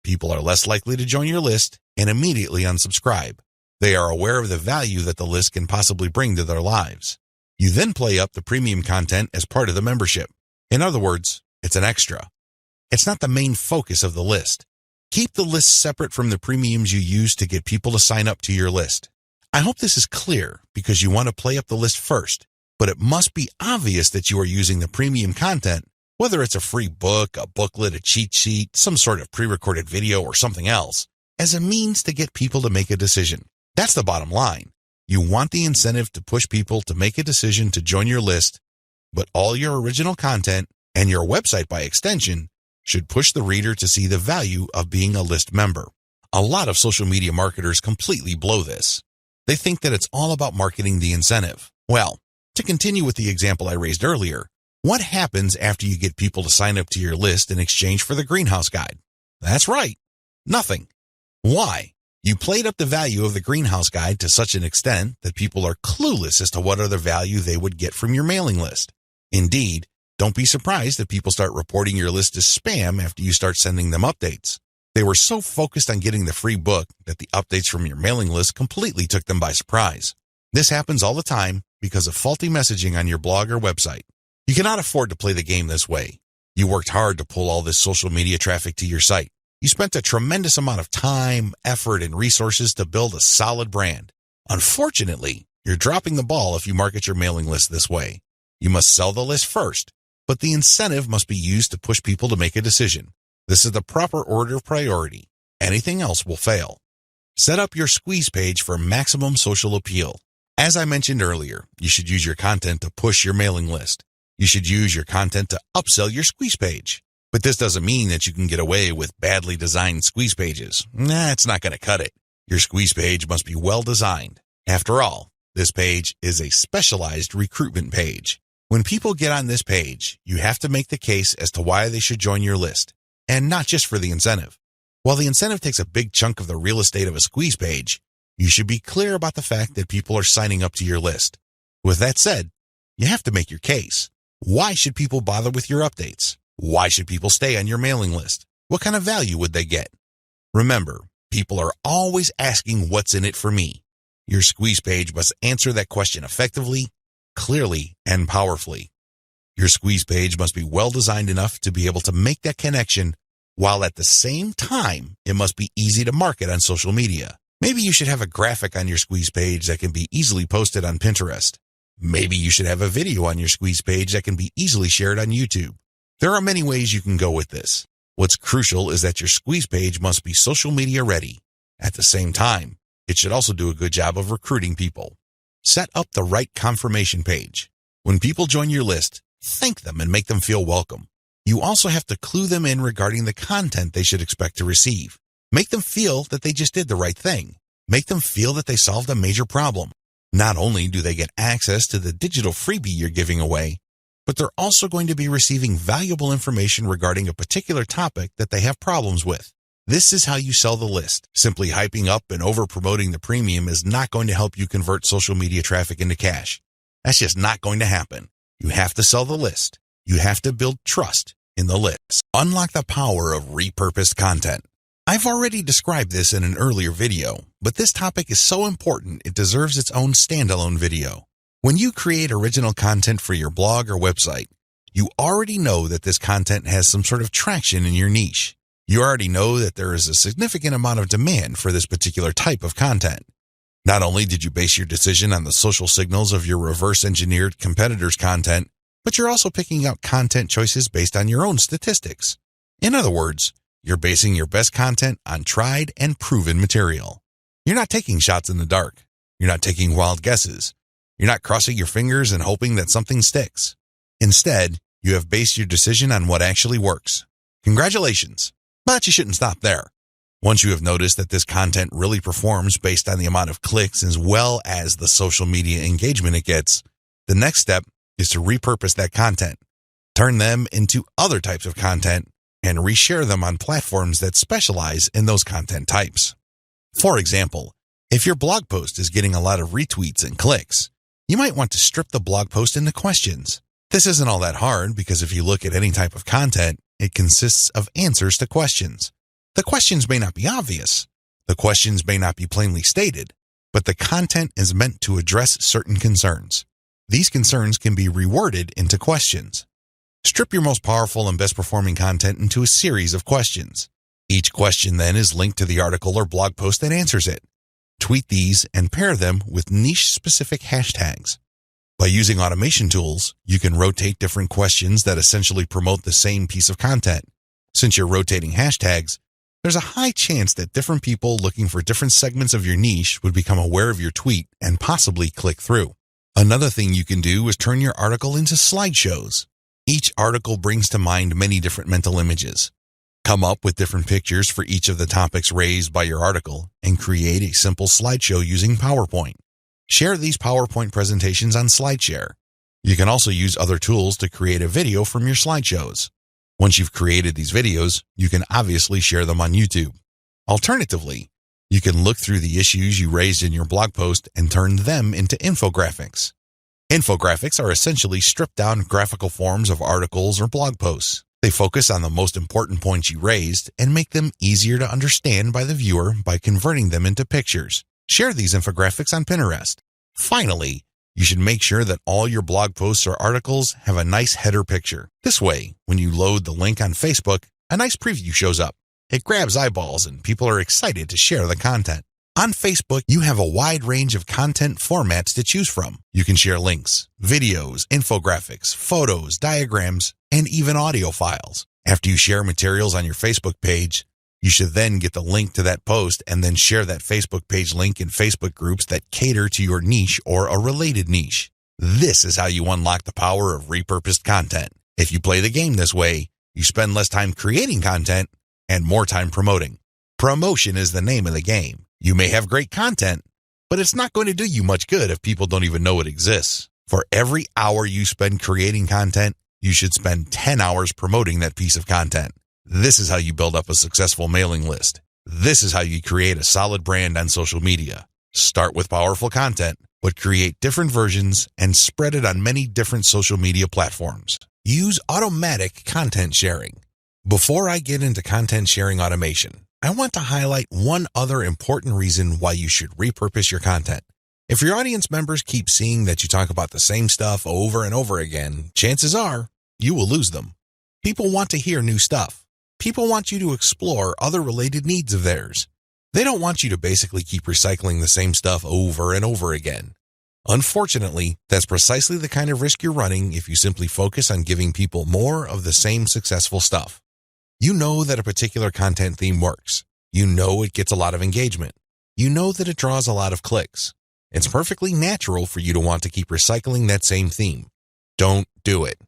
people are less likely to join your list and immediately unsubscribe. They are aware of the value that the list can possibly bring to their lives. You then play up the premium content as part of the membership. In other words, it's an extra. It's not the main focus of the list. Keep the list separate from the premiums you use to get people to sign up to your list. I hope this is clear because you want to play up the list first, but it must be obvious that you are using the premium content, whether it's a free book, a booklet, a cheat sheet, some sort of pre-recorded video, or something else, as a means to get people to make a decision. That's the bottom line. You want the incentive to push people to make a decision to join your list, but all your original content and your website by extension should push the reader to see the value of being a list member. A lot of social media marketers completely blow this. They think that it's all about marketing the incentive. Well, to continue with the example I raised earlier, what happens after you get people to sign up to your list in exchange for the greenhouse guide? That's right, nothing. Why? You played up the value of the greenhouse guide to such an extent that people are clueless as to what other value they would get from your mailing list. Indeed, don't be surprised if people start reporting your list as spam after you start sending them updates. They were so focused on getting the free book that the updates from your mailing list completely took them by surprise. This happens all the time because of faulty messaging on your blog or website. You cannot afford to play the game this way. You worked hard to pull all this social media traffic to your site. You spent a tremendous amount of time, effort, and resources to build a solid brand. Unfortunately, you're dropping the ball if you market your mailing list this way. You must sell the list first, but the incentive must be used to push people to make a decision. This is the proper order of priority. Anything else will fail. Set up your squeeze page for maximum social appeal. As I mentioned earlier, you should use your content to push your mailing list. You should use your content to upsell your squeeze page. But this doesn't mean that you can get away with badly designed squeeze pages. It's not going to cut it. Your squeeze page must be well designed. After all, this page is a specialized recruitment page. When people get on this page, you have to make the case as to why they should join your list, and not just for the incentive. While the incentive takes a big chunk of the real estate of a squeeze page, you should be clear about the fact that people are signing up to your list. With that said, you have to make your case. Why should people bother with your updates? Why should people stay on your mailing list? What kind of value would they get? Remember, people are always asking what's in it for me. Your squeeze page must answer that question effectively, clearly, and powerfully. Your squeeze page must be well designed enough to be able to make that connection, while at the same time, it must be easy to market on social media. Maybe you should have a graphic on your squeeze page that can be easily posted on Pinterest. Maybe you should have a video on your squeeze page that can be easily shared on YouTube. There are many ways you can go with this. What's crucial is that your squeeze page must be social media ready. At the same time, it should also do a good job of recruiting people. Set up the right confirmation page. When people join your list, thank them and make them feel welcome. You also have to clue them in regarding the content they should expect to receive. Make them feel that they just did the right thing. Make them feel that they solved a major problem. Not only do they get access to the digital freebie you're giving away, but they're also going to be receiving valuable information regarding a particular topic that they have problems with. This is how you sell the list. Simply hyping up and over-promoting the premium is not going to help you convert social media traffic into cash. That's just not going to happen. You have to sell the list. You have to build trust in the list. Unlock the power of repurposed content. I've already described this in an earlier video, but this topic is so important it deserves its own standalone video. When you create original content for your blog or website, you already know that this content has some sort of traction in your niche. You already know that there is a significant amount of demand for this particular type of content. Not only did you base your decision on the social signals of your reverse-engineered competitors' content, but you're also picking out content choices based on your own statistics. In other words, you're basing your best content on tried and proven material. You're not taking shots in the dark. You're not taking wild guesses. You're not crossing your fingers and hoping that something sticks. Instead, you have based your decision on what actually works. Congratulations, but you shouldn't stop there. Once you have noticed that this content really performs based on the amount of clicks as well as the social media engagement it gets, the next step is to repurpose that content, turn them into other types of content, and reshare them on platforms that specialize in those content types. For example, if your blog post is getting a lot of retweets and clicks, you might want to strip the blog post into questions. This isn't all that hard because if you look at any type of content, it consists of answers to questions. The questions may not be obvious. The questions may not be plainly stated, but the content is meant to address certain concerns. These concerns can be reworded into questions. Strip your most powerful and best performing content into a series of questions. Each question then is linked to the article or blog post that answers it. Tweet these and pair them with niche-specific hashtags. By using automation tools, you can rotate different questions that essentially promote the same piece of content. Since you're rotating hashtags, there's a high chance that different people looking for different segments of your niche would become aware of your tweet and possibly click through. Another thing you can do is turn your article into slideshows. Each article brings to mind many different mental images. Come up with different pictures for each of the topics raised by your article and create a simple slideshow using PowerPoint. Share these PowerPoint presentations on SlideShare. You can also use other tools to create a video from your slideshows. Once you've created these videos, you can obviously share them on YouTube. Alternatively, you can look through the issues you raised in your blog post and turn them into infographics. Infographics are essentially stripped-down graphical forms of articles or blog posts. They focus on the most important points you raised and make them easier to understand by the viewer by converting them into pictures. Share these infographics on Pinterest. Finally, you should make sure that all your blog posts or articles have a nice header picture. This way, when you load the link on Facebook, a nice preview shows up. It grabs eyeballs and people are excited to share the content. On Facebook, you have a wide range of content formats to choose from. You can share links, videos, infographics, photos, diagrams, and even audio files. After you share materials on your Facebook page, you should then get the link to that post and then share that Facebook page link in Facebook groups that cater to your niche or a related niche. This is how you unlock the power of repurposed content. If you play the game this way, you spend less time creating content and more time promoting. Promotion is the name of the game. You may have great content, but it's not going to do you much good if people don't even know it exists. For every hour you spend creating content, you should spend 10 hours promoting that piece of content. This is how you build up a successful mailing list. This is how you create a solid brand on social media. Start with powerful content, but create different versions and spread it on many different social media platforms. Use automatic content sharing. Before I get into content sharing automation, I want to highlight one other important reason why you should repurpose your content. If your audience members keep seeing that you talk about the same stuff over and over again, chances are you will lose them. People want to hear new stuff. People want you to explore other related needs of theirs. They don't want you to basically keep recycling the same stuff over and over again. Unfortunately, that's precisely the kind of risk you're running if you simply focus on giving people more of the same successful stuff. You know that a particular content theme works. You know it gets a lot of engagement. You know that it draws a lot of clicks. It's perfectly natural for you to want to keep recycling that same theme. Don't do it.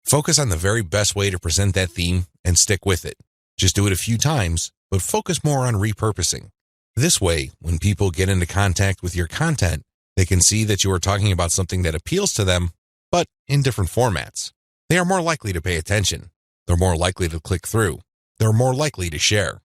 Focus on the very best way to present that theme and stick with it. Just do it a few times, but focus more on repurposing. This way, when people get into contact with your content, they can see that you are talking about something that appeals to them, but in different formats. They are more likely to pay attention. They're more likely to click through. They're more likely to share.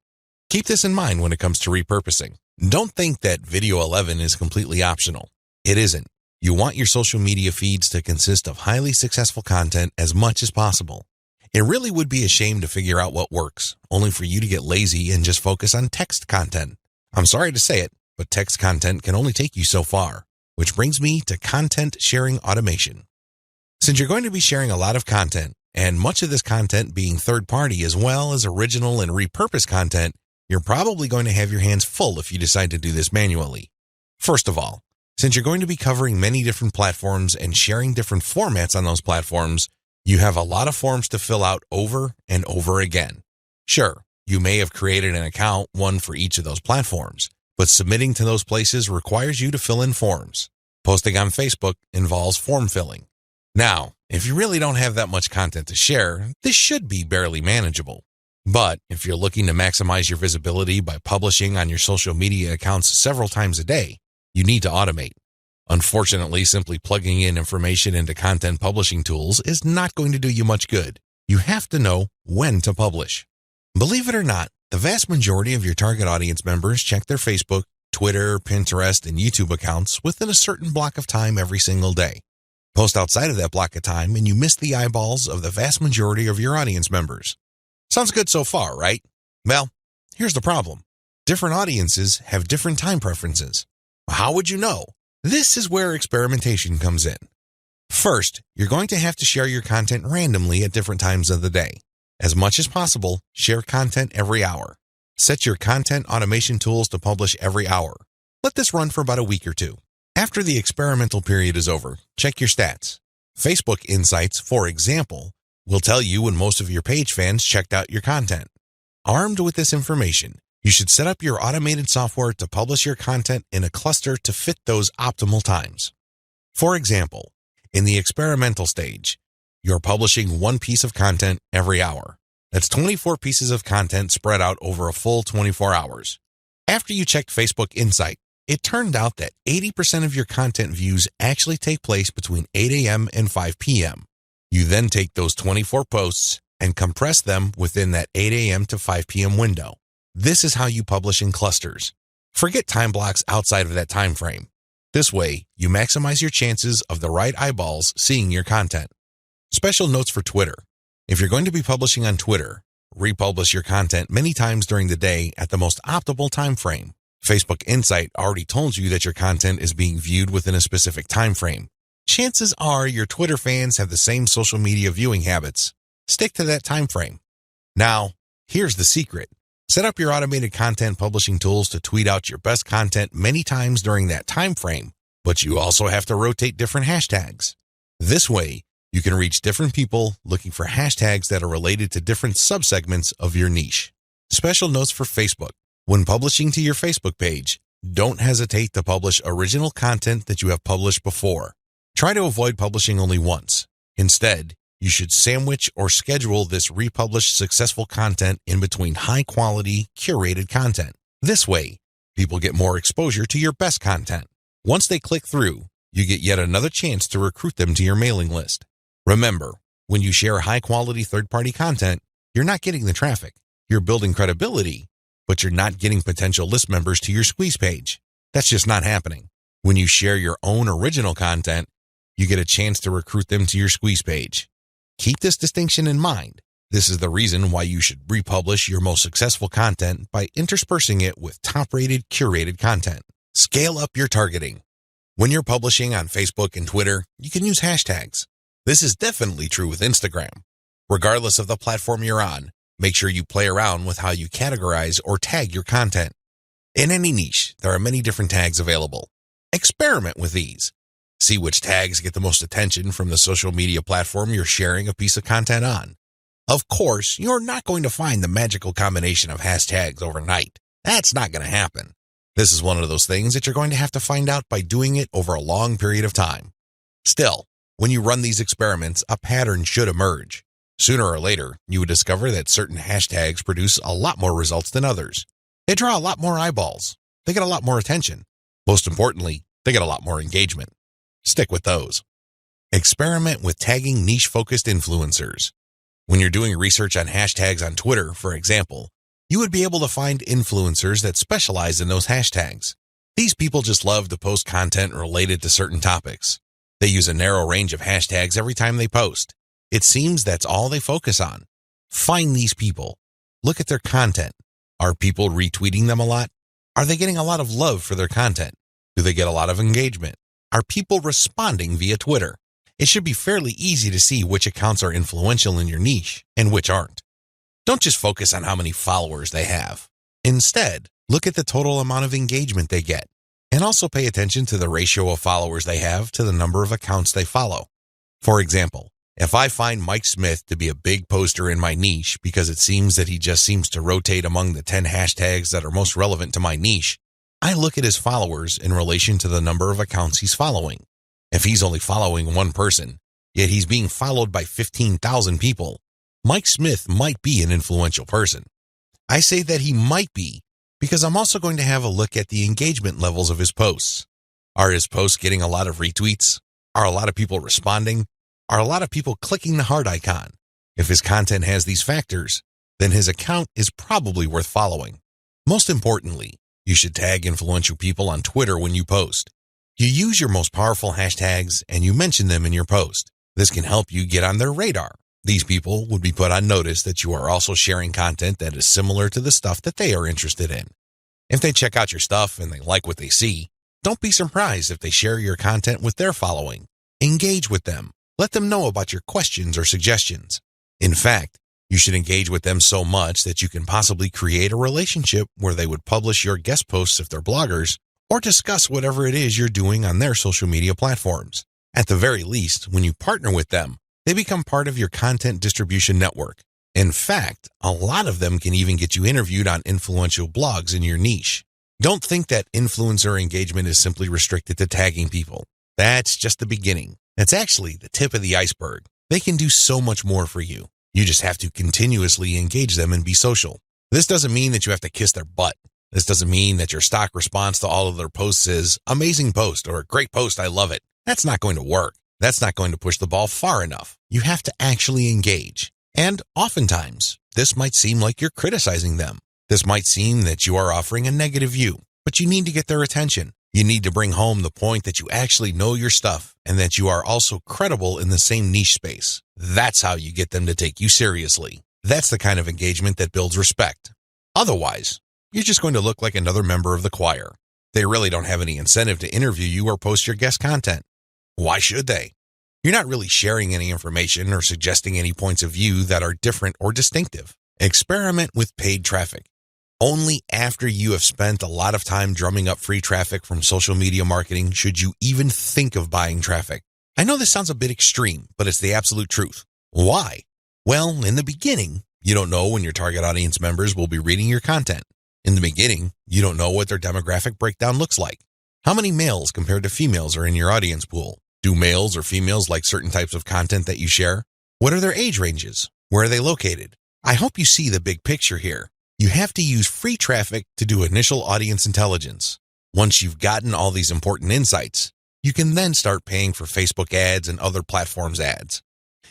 Keep this in mind when it comes to repurposing. Don't think that Video 11 is completely optional. It isn't. You want your social media feeds to consist of highly successful content as much as possible. It really would be a shame to figure out what works, only for you to get lazy and just focus on text content. I'm sorry to say it, but text content can only take you so far, which brings me to content sharing automation. Since you're going to be sharing a lot of content, and much of this content being third-party as well as original and repurposed content, you're probably going to have your hands full if you decide to do this manually. First of all, since you're going to be covering many different platforms and sharing different formats on those platforms, you have a lot of forms to fill out over and over again. Sure, you may have created an account, one for each of those platforms, but submitting to those places requires you to fill in forms. Posting on Facebook involves form filling. Now, if you really don't have that much content to share, this should be barely manageable. But if you're looking to maximize your visibility by publishing on your social media accounts several times a day, you need to automate. Unfortunately, simply plugging in information into content publishing tools is not going to do you much good. You have to know when to publish. Believe it or not, the vast majority of your target audience members check their Facebook, Twitter, Pinterest, and YouTube accounts within a certain block of time every single day. Post outside of that block of time and you miss the eyeballs of the vast majority of your audience members. Sounds good so far, right? Well, here's the problem. Different audiences have different time preferences. How would you know? This is where experimentation comes in. First, you're going to have to share your content randomly at different times of the day. As much as possible, share content every hour. Set your content automation tools to publish every hour. Let this run for about a week or two. After the experimental period is over, check your stats. Facebook Insights, for example, will tell you when most of your page fans checked out your content. Armed with this information, you should set up your automated software to publish your content in a cluster to fit those optimal times. For example, in the experimental stage, you're publishing one piece of content every hour. That's 24 pieces of content spread out over a full 24 hours. After you checked Facebook Insight, it turned out that 80% of your content views actually take place between 8 a.m. and 5 p.m. You then take those 24 posts and compress them within that 8 a.m. to 5 p.m. window. This is how you publish in clusters. Forget time blocks outside of that time frame. This way, you maximize your chances of the right eyeballs seeing your content. Special notes for Twitter. If you're going to be publishing on Twitter, republish your content many times during the day at the most optimal time frame. Facebook Insight already told you that your content is being viewed within a specific time frame. Chances are your Twitter fans have the same social media viewing habits. Stick to that time frame. Now, here's the secret. Set up your automated content publishing tools to tweet out your best content many times during that time frame, but you also have to rotate different hashtags. This way, you can reach different people looking for hashtags that are related to different subsegments of your niche. Special notes for Facebook. When publishing to your Facebook page, don't hesitate to publish original content that you have published before. Try to avoid publishing only once. Instead, you should sandwich or schedule this republished successful content in between high-quality, curated content. This way, people get more exposure to your best content. Once they click through, you get yet another chance to recruit them to your mailing list. Remember, when you share high-quality third-party content, you're not getting the traffic. You're building credibility, but you're not getting potential list members to your squeeze page. That's just not happening. When you share your own original content, you get a chance to recruit them to your squeeze page. Keep this distinction in mind. This is the reason why you should republish your most successful content by interspersing it with top-rated, curated content. Scale up your targeting. When you're publishing on Facebook and Twitter, you can use hashtags. This is definitely true with Instagram. Regardless of the platform you're on, make sure you play around with how you categorize or tag your content. In any niche, there are many different tags available. Experiment with these. See which tags get the most attention from the social media platform you're sharing a piece of content on. Of course, you're not going to find the magical combination of hashtags overnight. That's not going to happen. This is one of those things that you're going to have to find out by doing it over a long period of time. Still, when you run these experiments, a pattern should emerge. Sooner or later, you would discover that certain hashtags produce a lot more results than others. They draw a lot more eyeballs. They get a lot more attention. Most importantly, they get a lot more engagement. Stick with those. Experiment with tagging niche-focused influencers. When you're doing research on hashtags on Twitter, for example, You would be able to find influencers that specialize in those hashtags. These people just love to post content related to certain topics. They use a narrow range of hashtags every time they post. It seems that's all they focus on. Find these people. Look at their content. Are people retweeting them a lot? Are they getting a lot of love for their content? Do they get a lot of engagement? Are people responding via Twitter? It should be fairly easy to see which accounts are influential in your niche and which aren't. Don't just focus on how many followers they have. Instead, look at the total amount of engagement they get, and also pay attention to the ratio of followers they have to the number of accounts they follow. For example, if I find Mike Smith to be a big poster in my niche because it seems that he just seems to rotate among the 10 hashtags that are most relevant to my niche, I look at his followers in relation to the number of accounts he's following. If he's only following one person, yet he's being followed by 15,000 people, Mike Smith might be an influential person. I say that he might be because I'm also going to have a look at the engagement levels of his posts. Are his posts getting a lot of retweets? Are a lot of people responding? Are a lot of people clicking the heart icon? If his content has these factors, then his account is probably worth following. Most importantly, you should tag influential people on Twitter when you post. You use your most powerful hashtags and you mention them in your post. This can help you get on their radar. These people would be put on notice that you are also sharing content that is similar to the stuff that they are interested in. If they check out your stuff and they like what they see, don't be surprised if they share your content with their following. Engage with them. Let them know about your questions or suggestions. In fact, you should engage with them so much that you can possibly create a relationship where they would publish your guest posts if they're bloggers, or discuss whatever it is you're doing on their social media platforms. At the very least, when you partner with them, they become part of your content distribution network. In fact, a lot of them can even get you interviewed on influential blogs in your niche. Don't think that influencer engagement is simply restricted to tagging people. That's just the beginning. That's actually the tip of the iceberg. They can do so much more for you. You just have to continuously engage them and be social. This doesn't mean that you have to kiss their butt. This doesn't mean that your stock response to all of their posts is amazing post or great post, I love it. That's not going to work. That's not going to push the ball far enough. You have to actually engage. And oftentimes, this might seem like you're criticizing them. This might seem that you are offering a negative view, but you need to get their attention. You need to bring home the point that you actually know your stuff and that you are also credible in the same niche space. That's how you get them to take you seriously. That's the kind of engagement that builds respect. Otherwise, you're just going to look like another member of the choir. They really don't have any incentive to interview you or post your guest content. Why should they? You're not really sharing any information or suggesting any points of view that are different or distinctive. Experiment with paid traffic. Only after you have spent a lot of time drumming up free traffic from social media marketing should you even think of buying traffic. I know this sounds a bit extreme, but it's the absolute truth. Why? Well, in the beginning, you don't know when your target audience members will be reading your content. In the beginning, you don't know what their demographic breakdown looks like. How many males compared to females are in your audience pool? Do males or females like certain types of content that you share? What are their age ranges? Where are they located? I hope you see the big picture here. You have to use free traffic to do initial audience intelligence. Once you've gotten all these important insights, you can then start paying for Facebook ads and other platforms' ads.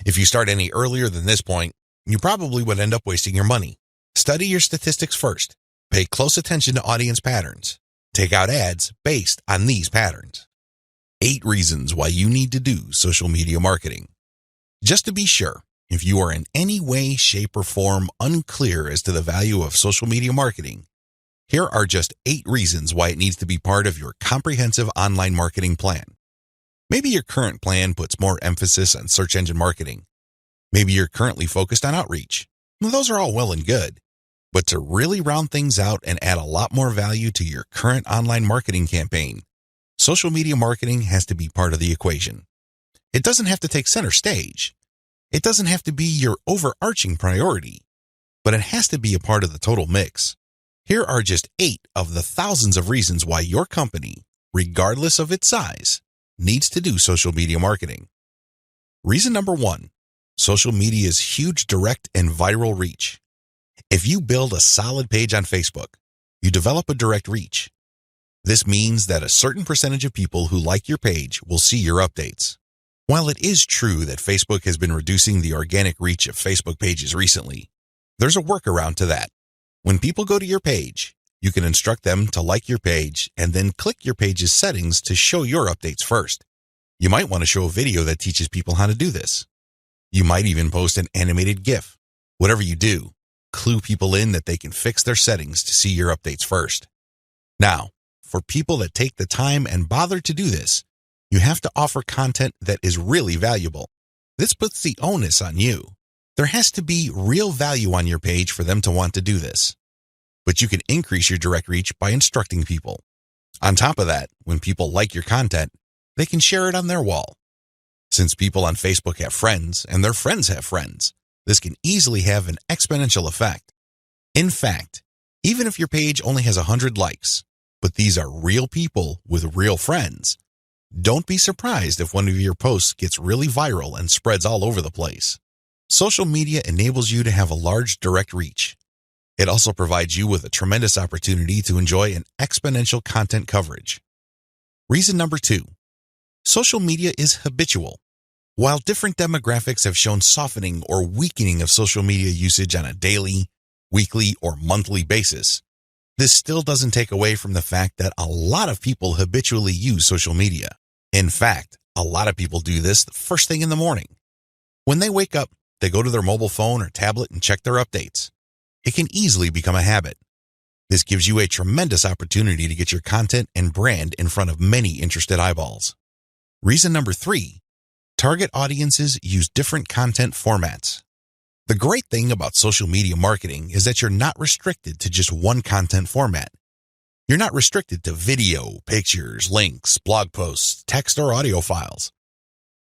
If you start any earlier than this point, you probably would end up wasting your money. Study your statistics first. Pay close attention to audience patterns. Take out ads based on these patterns. 8 reasons why you need to do social media marketing. Just to be sure, if you are in any way, shape, or form unclear as to the value of social media marketing, here are just 8 reasons why it needs to be part of your comprehensive online marketing plan. Maybe your current plan puts more emphasis on search engine marketing. Maybe you're currently focused on outreach. Well, those are all well and good. But to really round things out and add a lot more value to your current online marketing campaign, social media marketing has to be part of the equation. It doesn't have to take center stage. It doesn't have to be your overarching priority, but it has to be a part of the total mix. Here are just 8 of the thousands of reasons why your company, regardless of its size, needs to do social media marketing. Reason number 1, social media's huge direct and viral reach. If you build a solid page on Facebook, you develop a direct reach. This means that a certain percentage of people who like your page will see your updates. While it is true that Facebook has been reducing the organic reach of Facebook pages recently, there's a workaround to that. When people go to your page, you can instruct them to like your page and then click your page's settings to show your updates first. You might want to show a video that teaches people how to do this. You might even post an animated GIF. Whatever you do, clue people in that they can fix their settings to see your updates first. Now, for people that take the time and bother to do this, you have to offer content that is really valuable. This puts the onus on you. There has to be real value on your page for them to want to do this. But you can increase your direct reach by instructing people. On top of that, when people like your content, they can share it on their wall. Since people on Facebook have friends and their friends have friends, this can easily have an exponential effect. In fact, even if your page only has 100 likes, but these are real people with real friends, don't be surprised if one of your posts gets really viral and spreads all over the place. Social media enables you to have a large direct reach. It also provides you with a tremendous opportunity to enjoy an exponential content coverage. Reason number 2, social media is habitual. While different demographics have shown softening or weakening of social media usage on a daily, weekly, or monthly basis, this still doesn't take away from the fact that a lot of people habitually use social media. In fact, a lot of people do this the first thing in the morning. When they wake up, they go to their mobile phone or tablet and check their updates. It can easily become a habit. This gives you a tremendous opportunity to get your content and brand in front of many interested eyeballs. Reason number 3, target audiences use different content formats. The great thing about social media marketing is that you're not restricted to just one content format. You're not restricted to video, pictures, links, blog posts, text, or audio files.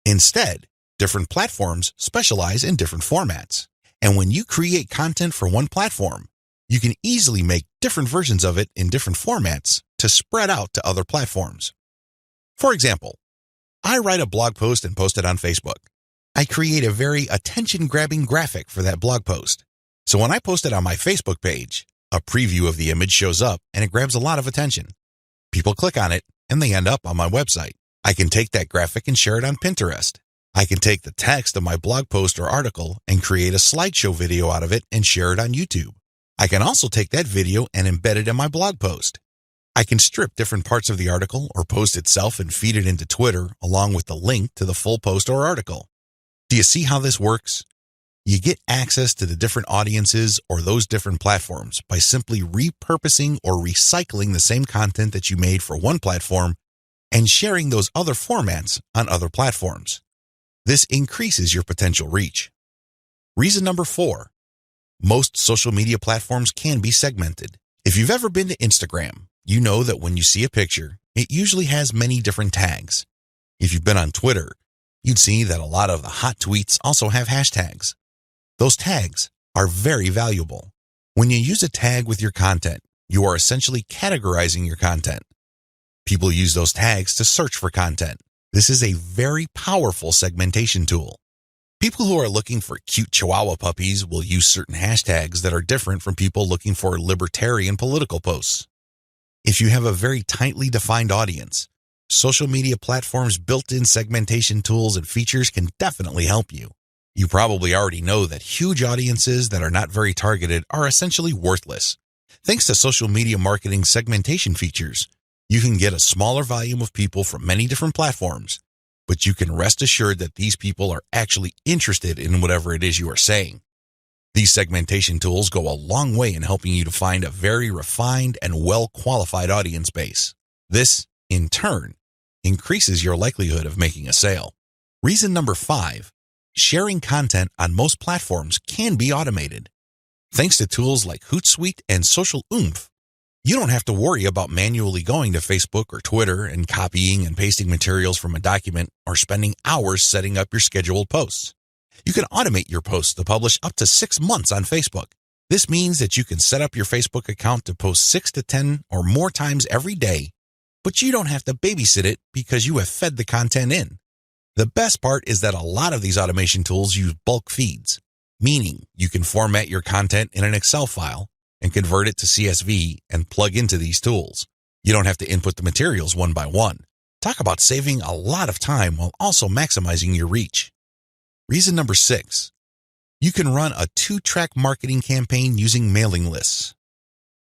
Instead, different platforms specialize in different formats. And when you create content for one platform, you can easily make different versions of it in different formats to spread out to other platforms. For example, I write a blog post and post it on Facebook. I create a very attention-grabbing graphic for that blog post. So when I post it on my Facebook page, a preview of the image shows up and it grabs a lot of attention. People click on it and they end up on my website. I can take that graphic and share it on Pinterest. I can take the text of my blog post or article and create a slideshow video out of it and share it on YouTube. I can also take that video and embed it in my blog post. I can strip different parts of the article or post itself and feed it into Twitter along with the link to the full post or article. Do you see how this works? You get access to the different audiences or those different platforms by simply repurposing or recycling the same content that you made for one platform and sharing those other formats on other platforms. This increases your potential reach. Reason number 4, most social media platforms can be segmented. If you've ever been to Instagram, you know that when you see a picture, it usually has many different tags. If you've been on Twitter, you'd see that a lot of the hot tweets also have hashtags. Those tags are very valuable. When you use a tag with your content, you are essentially categorizing your content. People use those tags to search for content. This is a very powerful segmentation tool. People who are looking for cute Chihuahua puppies will use certain hashtags that are different from people looking for libertarian political posts. If you have a very tightly defined audience, social media platforms' built-in segmentation tools and features can definitely help you. You probably already know that huge audiences that are not very targeted are essentially worthless. Thanks to social media marketing segmentation features, you can get a smaller volume of people from many different platforms, but you can rest assured that these people are actually interested in whatever it is you are saying. These segmentation tools go a long way in helping you to find a very refined and well-qualified audience base. This, in turn, increases your likelihood of making a sale. Reason number 5, sharing content on most platforms can be automated. Thanks to tools like Hootsuite and Social Oomph, you don't have to worry about manually going to Facebook or Twitter and copying and pasting materials from a document or spending hours setting up your scheduled posts. You can automate your posts to publish up to 6 months on Facebook. This means that you can set up your Facebook account to post 6 to 10 or more times every day, but you don't have to babysit it because you have fed the content in. The best part is that a lot of these automation tools use bulk feeds, meaning you can format your content in an Excel file and convert it to CSV and plug into these tools. You don't have to input the materials one by one. Talk about saving a lot of time while also maximizing your reach. Reason number 6, you can run a 2-track marketing campaign using mailing lists.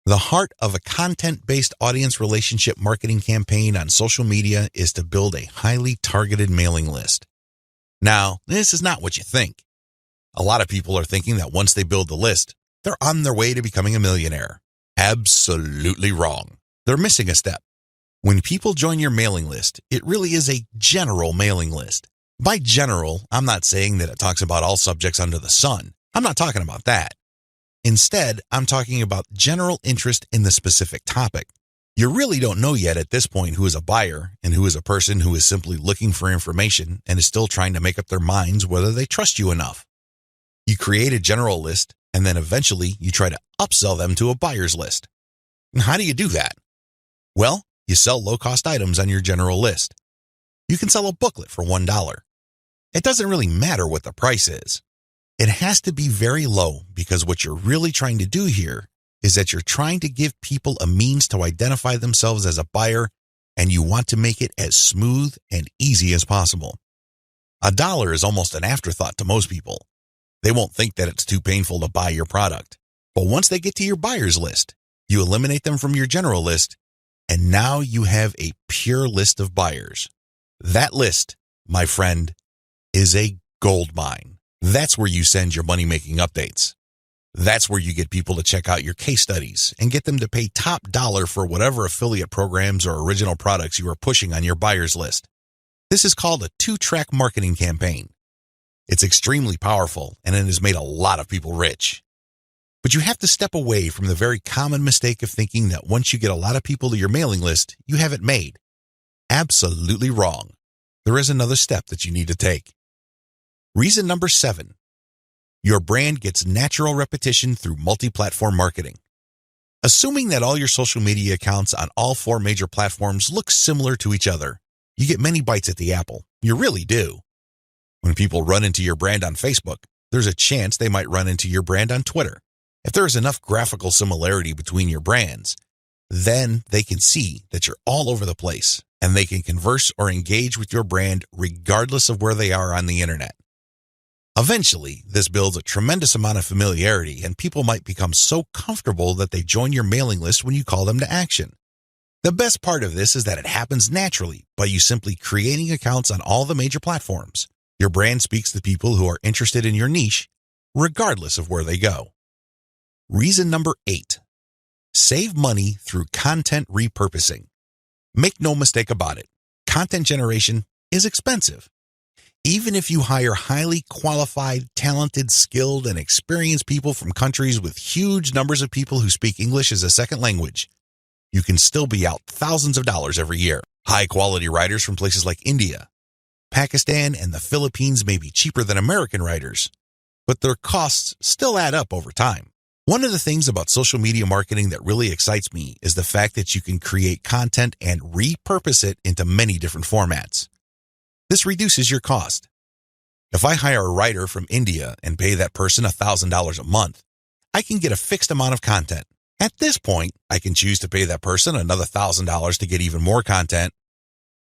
The heart of a content-based audience relationship marketing campaign on social media is to build a highly targeted mailing list. Now, this is not what you think. A lot of people are thinking that once they build the list, they're on their way to becoming a millionaire. Absolutely wrong. They're missing a step. When people join your mailing list, it really is a general mailing list. By general, I'm not saying that it talks about all subjects under the sun. I'm not talking about that. Instead, I'm talking about general interest in the specific topic. You really don't know yet at this point who is a buyer and who is a person who is simply looking for information and is still trying to make up their minds whether they trust you enough. You create a general list, and then eventually you try to upsell them to a buyer's list. And how do you do that? Well, you sell low-cost items on your general list. You can sell a booklet for $1. It doesn't really matter what the price is. It has to be very low because what you're really trying to do here is that you're trying to give people a means to identify themselves as a buyer, and you want to make it as smooth and easy as possible. $1 is almost an afterthought to most people. They won't think that it's too painful to buy your product. But once they get to your buyer's list, you eliminate them from your general list, and now you have a pure list of buyers. That list, my friend, is a gold mine. That's where you send your money-making updates. That's where you get people to check out your case studies and get them to pay top dollar for whatever affiliate programs or original products you are pushing on your buyer's list. This is called a 2-track marketing campaign. It's extremely powerful, and it has made a lot of people rich. But you have to step away from the very common mistake of thinking that once you get a lot of people to your mailing list, you have it made. Absolutely wrong. There is another step that you need to take. Reason number 7. Your brand gets natural repetition through multi-platform marketing. Assuming that all your social media accounts on all 4 major platforms look similar to each other, you get many bites at the apple. You really do. When people run into your brand on Facebook, there's a chance they might run into your brand on Twitter. If there is enough graphical similarity between your brands, then they can see that you're all over the place, and they can converse or engage with your brand regardless of where they are on the internet. Eventually, this builds a tremendous amount of familiarity, and people might become so comfortable that they join your mailing list when you call them to action. The best part of this is that it happens naturally by you simply creating accounts on all the major platforms. Your brand speaks to people who are interested in your niche, regardless of where they go. Reason number 8. Save money through content repurposing. Make no mistake about it, content generation is expensive. Even if you hire highly qualified, talented, skilled, and experienced people from countries with huge numbers of people who speak English as a second language, you can still be out thousands of dollars every year. High-quality writers from places like India, Pakistan, and the Philippines may be cheaper than American writers, but their costs still add up over time. One of the things about social media marketing that really excites me is the fact that you can create content and repurpose it into many different formats. This reduces your cost. If I hire a writer from India and pay that person $1,000 a month, I can get a fixed amount of content. At this point, I can choose to pay that person another $1,000 to get even more content,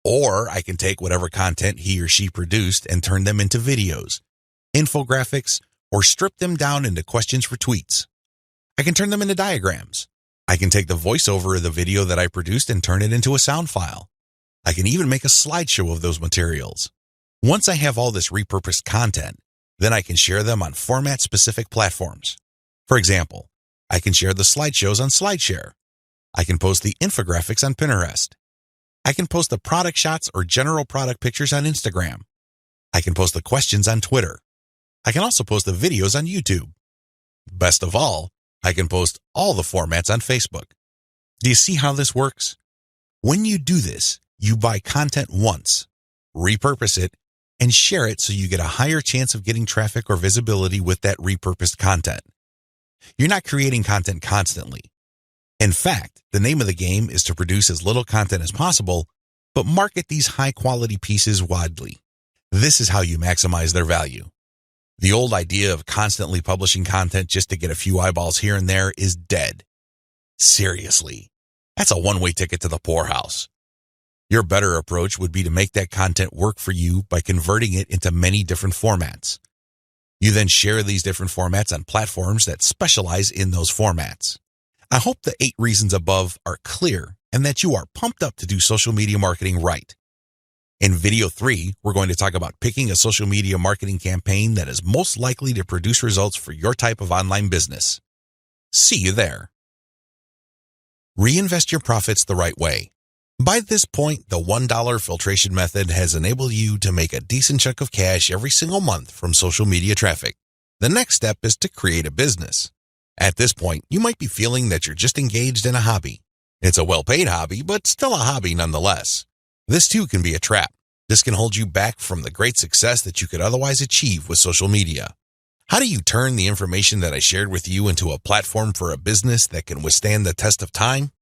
or I can take whatever content he or she produced and turn them into videos, infographics, or strip them down into questions for tweets. I can turn them into diagrams. I can take the voiceover of the video that I produced and turn it into a sound file. I can even make a slideshow of those materials. Once I have all this repurposed content, then I can share them on format-specific platforms. For example, I can share the slideshows on SlideShare. I can post the infographics on Pinterest. I can post the product shots or general product pictures on Instagram. I can post the questions on Twitter. I can also post the videos on YouTube. Best of all, I can post all the formats on Facebook. Do you see how this works? When you do this, you buy content once, repurpose it, and share it so you get a higher chance of getting traffic or visibility with that repurposed content. You're not creating content constantly. In fact, the name of the game is to produce as little content as possible, but market these high-quality pieces widely. This is how you maximize their value. The old idea of constantly publishing content just to get a few eyeballs here and there is dead. Seriously, that's a one-way ticket to the poorhouse. Your better approach would be to make that content work for you by converting it into many different formats. You then share these different formats on platforms that specialize in those formats. I hope the 8 reasons above are clear and that you are pumped up to do social media marketing right. In video 3, we're going to talk about picking a social media marketing campaign that is most likely to produce results for your type of online business. See you there. Reinvest your profits the right way. By this point, the $1 filtration method has enabled you to make a decent chunk of cash every single month from social media traffic. The next step is to create a business. At this point, you might be feeling that you're just engaged in a hobby. It's a well-paid hobby, but still a hobby nonetheless. This too can be a trap. This can hold you back from the great success that you could otherwise achieve with social media. How do you turn the information that I shared with you into a platform for a business that can withstand the test of time?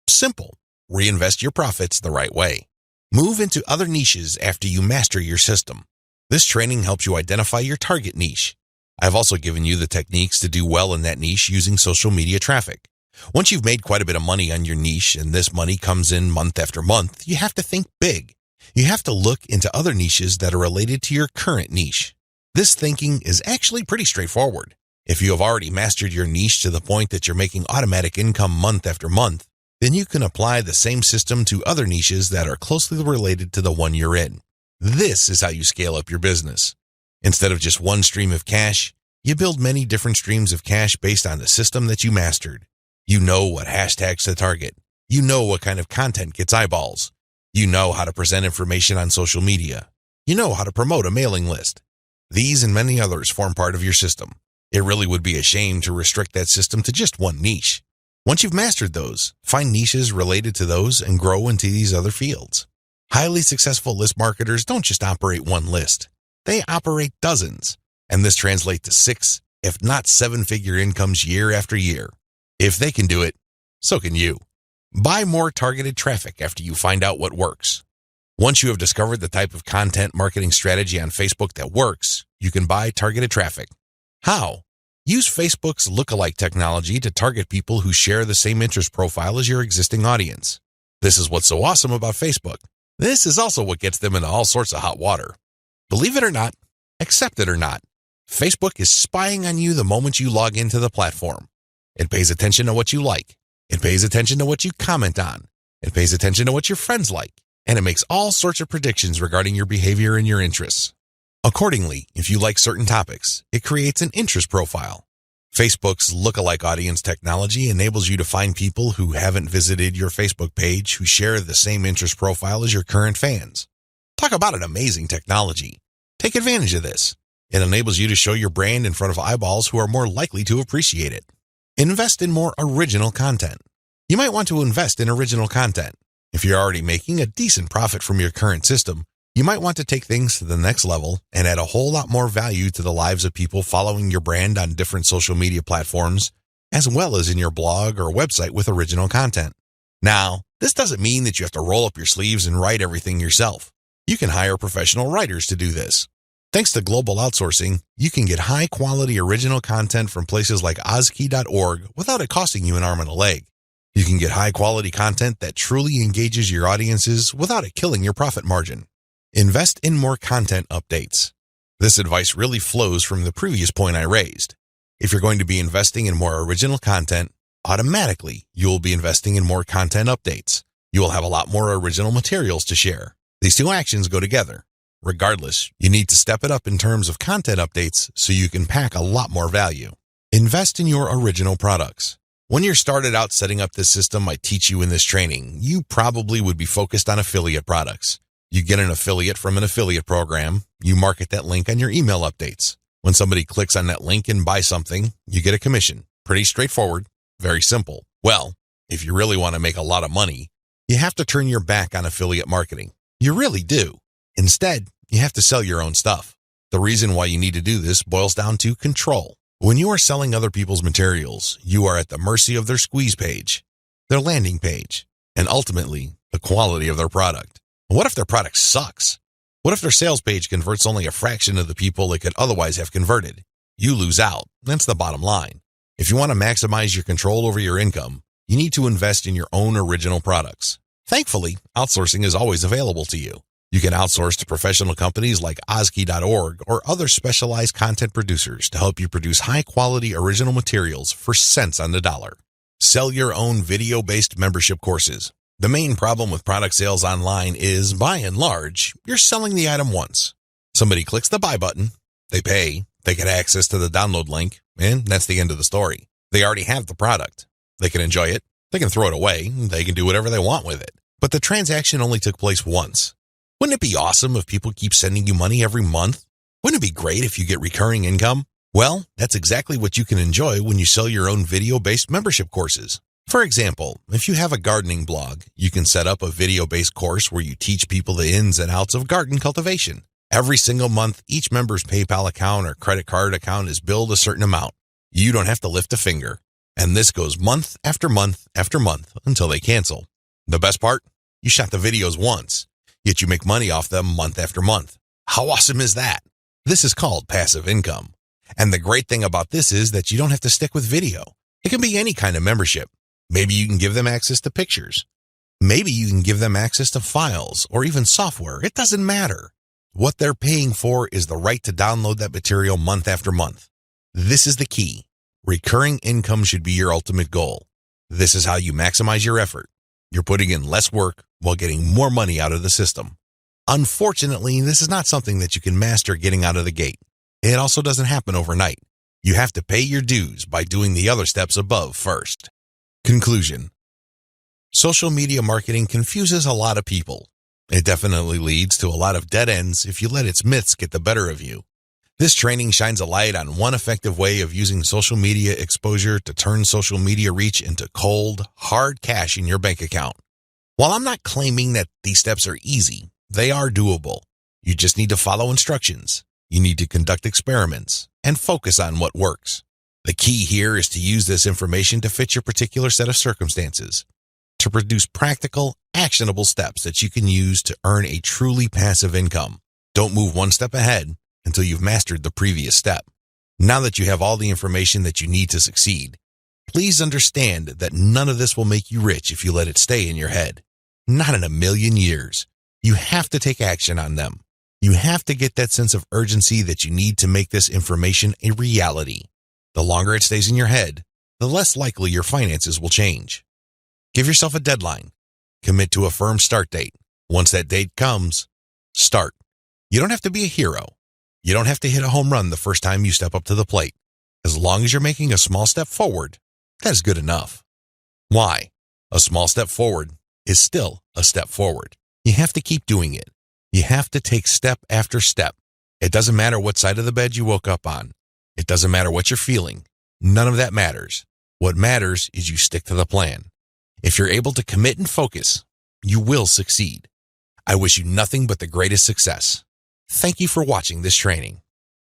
Simple. Reinvest your profits the right way. Move into other niches after you master your system. This training helps you identify your target niche. I've also given you the techniques to do well in that niche using social media traffic. Once you've made quite a bit of money on your niche and this money comes in month after month, you have to think big. You have to look into other niches that are related to your current niche. This thinking is actually pretty straightforward. If you have already mastered your niche to the point that you're making automatic income month after month, then you can apply the same system to other niches that are closely related to the one you're in. This is how you scale up your business. Instead of just one stream of cash, you build many different streams of cash based on the system that you mastered. You know what hashtags to target. You know what kind of content gets eyeballs. You know how to present information on social media. You know how to promote a mailing list. These and many others form part of your system. It really would be a shame to restrict that system to just one niche. Once you've mastered those, find niches related to those and grow into these other fields. Highly successful list marketers don't just operate one list. They operate dozens, and this translates to 6, if not 7-figure incomes year after year. If they can do it, so can you. Buy more targeted traffic after you find out what works. Once you have discovered the type of content marketing strategy on Facebook that works, you can buy targeted traffic. How? Use Facebook's lookalike technology to target people who share the same interest profile as your existing audience. This is what's so awesome about Facebook. This is also what gets them into all sorts of hot water. Believe it or not, accept it or not, Facebook is spying on you the moment you log into the platform. It pays attention to what you like. It pays attention to what you comment on. It pays attention to what your friends like. And it makes all sorts of predictions regarding your behavior and your interests. Accordingly, if you like certain topics, it creates an interest profile. Facebook's lookalike audience technology enables you to find people who haven't visited your Facebook page who share the same interest profile as your current fans. Talk about an amazing technology. Take advantage of this. It enables you to show your brand in front of eyeballs who are more likely to appreciate it. Invest in more original content. You might want to invest in original content. If you're already making a decent profit from your current system, you might want to take things to the next level and add a whole lot more value to the lives of people following your brand on different social media platforms, as well as in your blog or website with original content. Now, this doesn't mean that you have to roll up your sleeves and write everything yourself. You can hire professional writers to do this. Thanks to global outsourcing, you can get high-quality original content from places like Ozkey.org without it costing you an arm and a leg. You can get high-quality content that truly engages your audiences without it killing your profit margin. Invest in more content updates. This advice really flows from the previous point I raised. If you're going to be investing in more original content, automatically you will be investing in more content updates. You will have a lot more original materials to share. These two actions go together. Regardless, you need to step it up in terms of content updates so you can pack a lot more value. Invest in your original products. When you're started out setting up this system I teach you in this training, you probably would be focused on affiliate products. You get an affiliate from an affiliate program, you market that link on your email updates. When somebody clicks on that link and buys something, you get a commission. Pretty straightforward, very simple. Well, if you really want to make a lot of money, you have to turn your back on affiliate marketing. You really do. Instead, you have to sell your own stuff. The reason why you need to do this boils down to control. When you are selling other people's materials, you are at the mercy of their squeeze page, their landing page, and ultimately, the quality of their product. What if their product sucks? What if their sales page converts only a fraction of the people it could otherwise have converted? You lose out. That's the bottom line. If you want to maximize your control over your income, you need to invest in your own original products. Thankfully, outsourcing is always available to you. You can outsource to professional companies like Ozkey.org or other specialized content producers to help you produce high-quality original materials for cents on the dollar. Sell your own video-based membership courses. The main problem with product sales online is, by and large, you're selling the item once. Somebody clicks the buy button, they pay, they get access to the download link, and that's the end of the story. They already have the product. They can enjoy it, they can throw it away, they can do whatever they want with it. But the transaction only took place once. Wouldn't it be awesome if people keep sending you money every month? Wouldn't it be great if you get recurring income? Well, that's exactly what you can enjoy when you sell your own video-based membership courses. For example, if you have a gardening blog, you can set up a video-based course where you teach people the ins and outs of garden cultivation. Every single month, each member's PayPal account or credit card account is billed a certain amount. You don't have to lift a finger. And this goes month after month after month until they cancel. The best part? You shot the videos once, yet you make money off them month after month. How awesome is that? This is called passive income. And the great thing about this is that you don't have to stick with video. It can be any kind of membership. Maybe you can give them access to pictures. Maybe you can give them access to files or even software. It doesn't matter. What they're paying for is the right to download that material month after month. This is the key. Recurring income should be your ultimate goal. This is how you maximize your effort. You're putting in less work while getting more money out of the system. Unfortunately, this is not something that you can master getting out of the gate. It also doesn't happen overnight. You have to pay your dues by doing the other steps above first. Conclusion. Social media marketing confuses a lot of people. It definitely leads to a lot of dead ends if you let its myths get the better of you. This training shines a light on one effective way of using social media exposure to turn social media reach into cold, hard cash in your bank account. While I'm not claiming that these steps are easy, they are doable. You just need to follow instructions. You need to conduct experiments and focus on what works. The key here is to use this information to fit your particular set of circumstances, to produce practical, actionable steps that you can use to earn a truly passive income. Don't move one step ahead until you've mastered the previous step. Now that you have all the information that you need to succeed, please understand that none of this will make you rich if you let it stay in your head. Not in a million years. You have to take action on them. You have to get that sense of urgency that you need to make this information a reality. The longer it stays in your head, the less likely your finances will change. Give yourself a deadline. Commit to a firm start date. Once that date comes, start. You don't have to be a hero. You don't have to hit a home run the first time you step up to the plate. As long as you're making a small step forward, that is good enough. Why? A small step forward is still a step forward. You have to keep doing it. You have to take step after step. It doesn't matter what side of the bed you woke up on. It doesn't matter what you're feeling. None of that matters. What matters is you stick to the plan. If you're able to commit and focus, you will succeed. I wish you nothing but the greatest success. Thank you for watching this training.